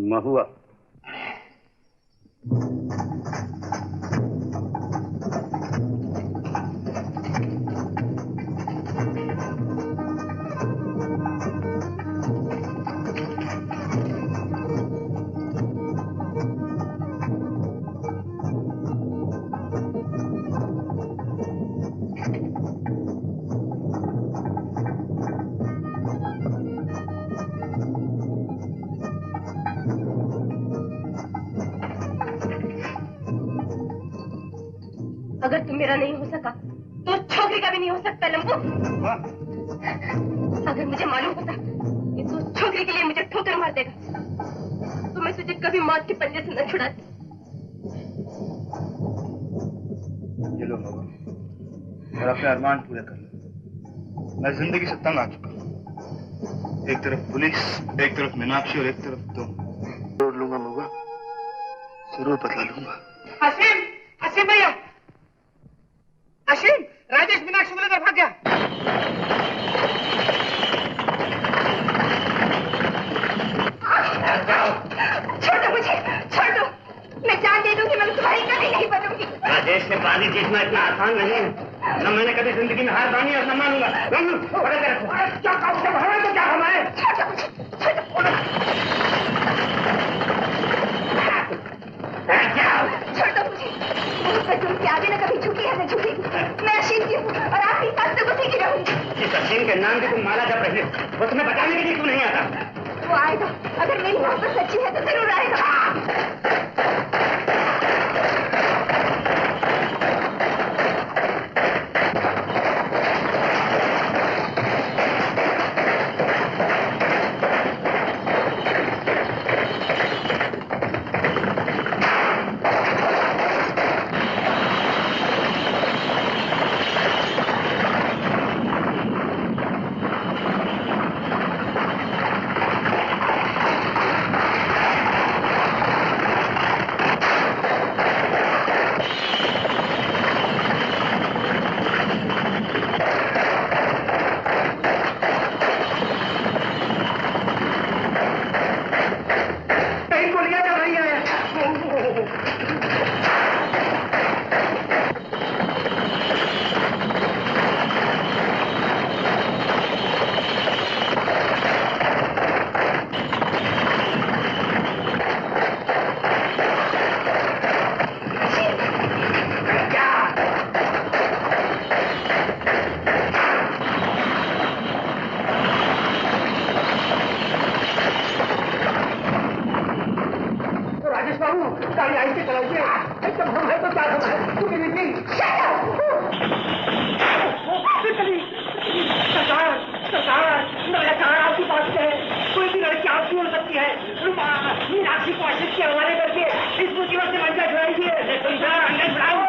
महुआ। अगर तुम मेरा नहीं हो सका तो छोकरी का भी नहीं हो सकता लंबू। अगर मुझे मालूम होता कि तू छोकरी के लिए मुझे ठोकर मार देगा तो मैं तुझे कभी मौत के पंजे से न छुड़ाती। ये लो बाबा, और अपने अरमान पूरे कर लो। मैं जिंदगी से तंग आ चुका हूँ। एक तरफ पुलिस, एक तरफ मीनाक्षी और एक तरफ तुम। जोड़ लूंगा महुआ, जरूर बदला लूंगा। असीम, असीम भैया, असीम, राजेश मीनाक्षी को लेकर भाग गया। छोड़ दो मुझे, छोड़ दो। मैं जान दे दूंगी मगर तुम्हारी कभी नहीं बनूंगी। राजेश से बाजी जीतना इतना आसान नहीं है। न मैंने कभी जिंदगी में हार मानी और न मानूंगा। क्या काम जब हमें तो क्या हमारे? छोड़ दो मुझे, छोड़ दो। छोड़ दो मुझे। मोहब्बत तुमसे आगे न कभी झुकी है न झुकेगी। मैं असीम की हूँ और आपकी साथ तक उसी की रहूंगी। इस असीम के नाम की तुम माला जप रही हो, वो तुम्हें बचाने के लिए क्यों नहीं आता? वो आएगा, अगर मेरी मोहब्बत सच्ची है तो जरूर आएगा। मीनाक्षी है। मीनाक्षी को अशोक के हवाले करके इस मुसीबत से मंजा छुड़ाइए। तुम जरा अंदर बढ़ाओ।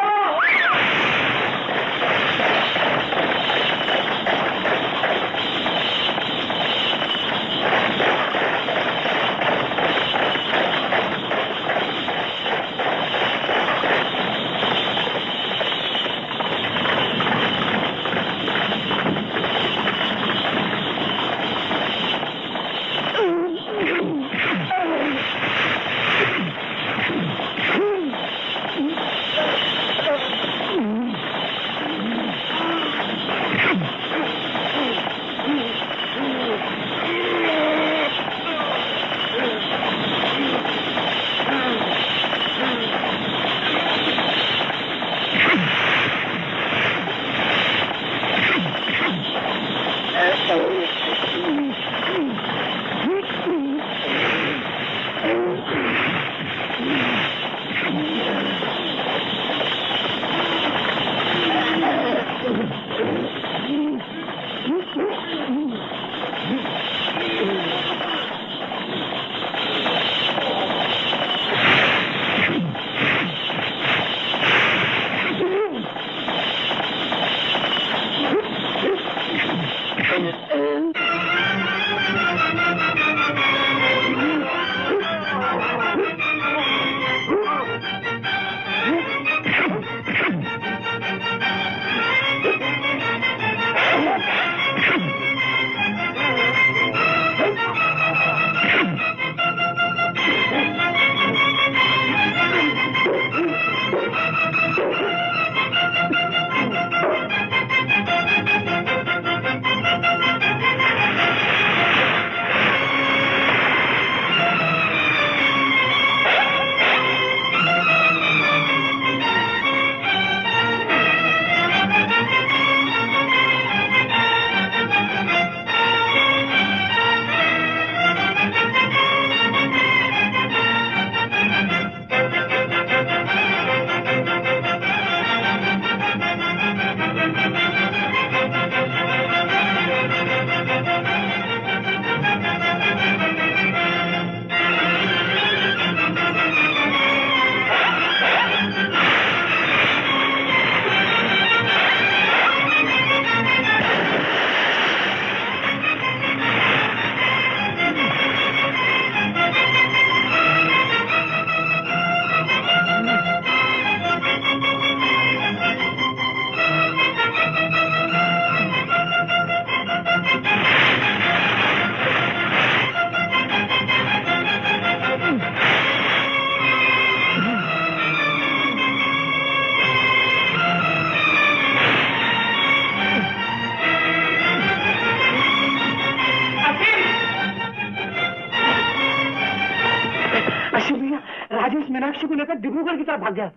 मीनाक्षी को लेकर डिब्रूगढ़ की तरफ भाग गया।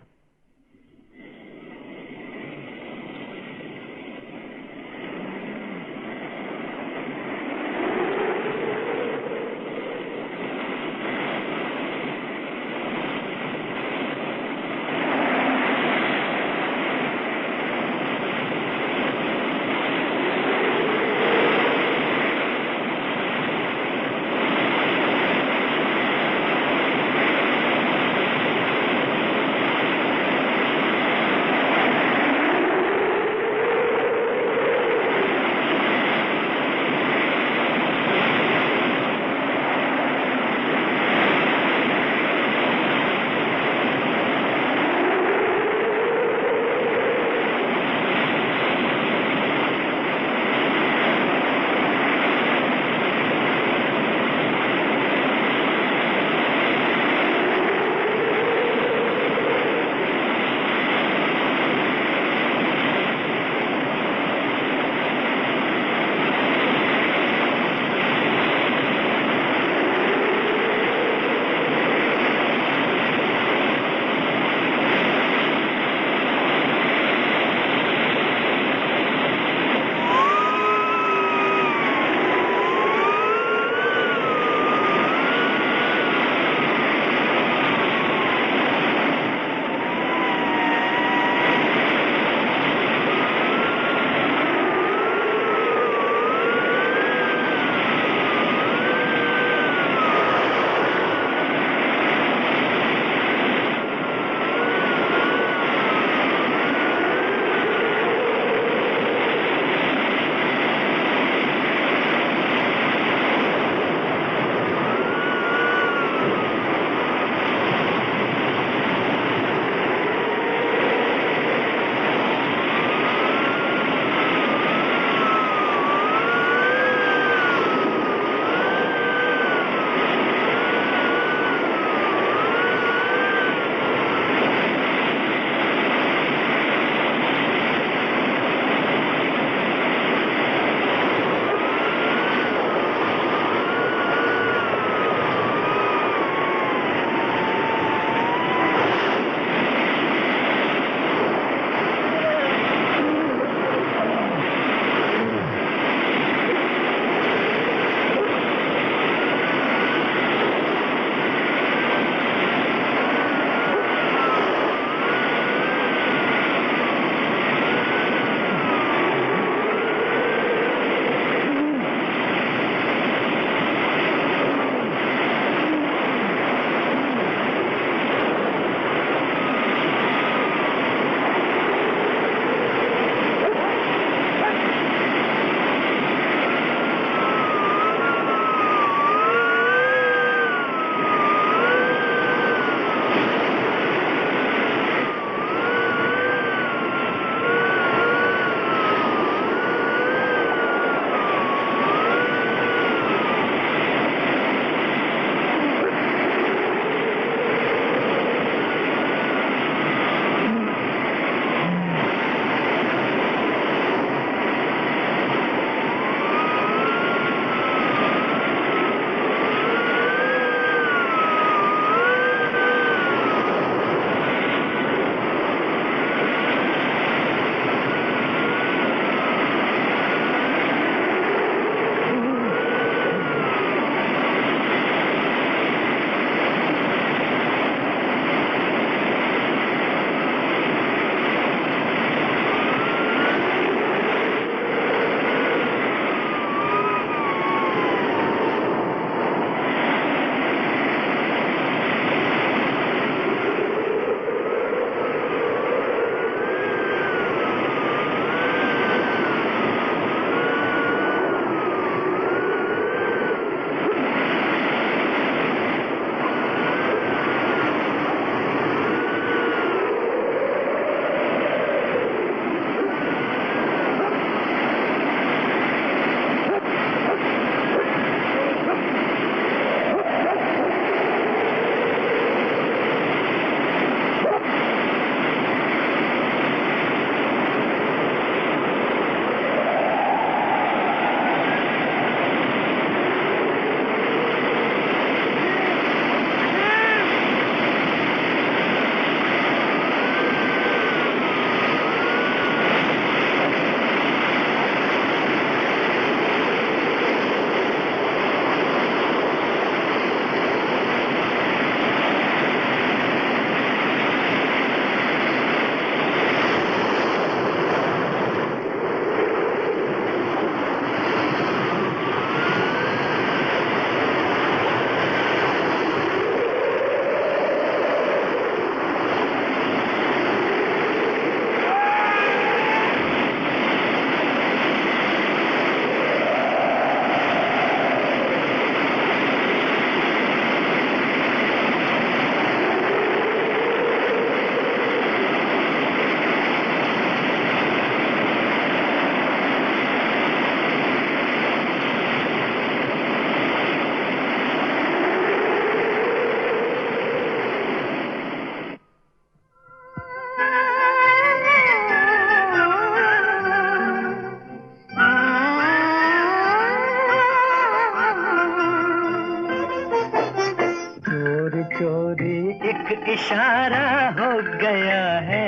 इशारा हो गया है,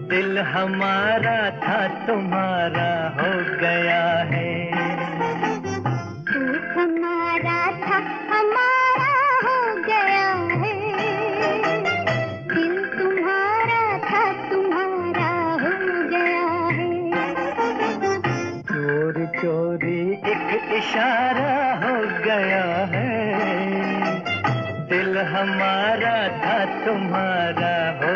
दिल हमारा था तुम्हारा हो गया है। तू हमारा था हमारा हो गया है, दिल तुम्हारा था तुम्हारा हो गया है। चोरी चोरी एक इशारा हो गया है, दिल हमारा था तुम्हारा हो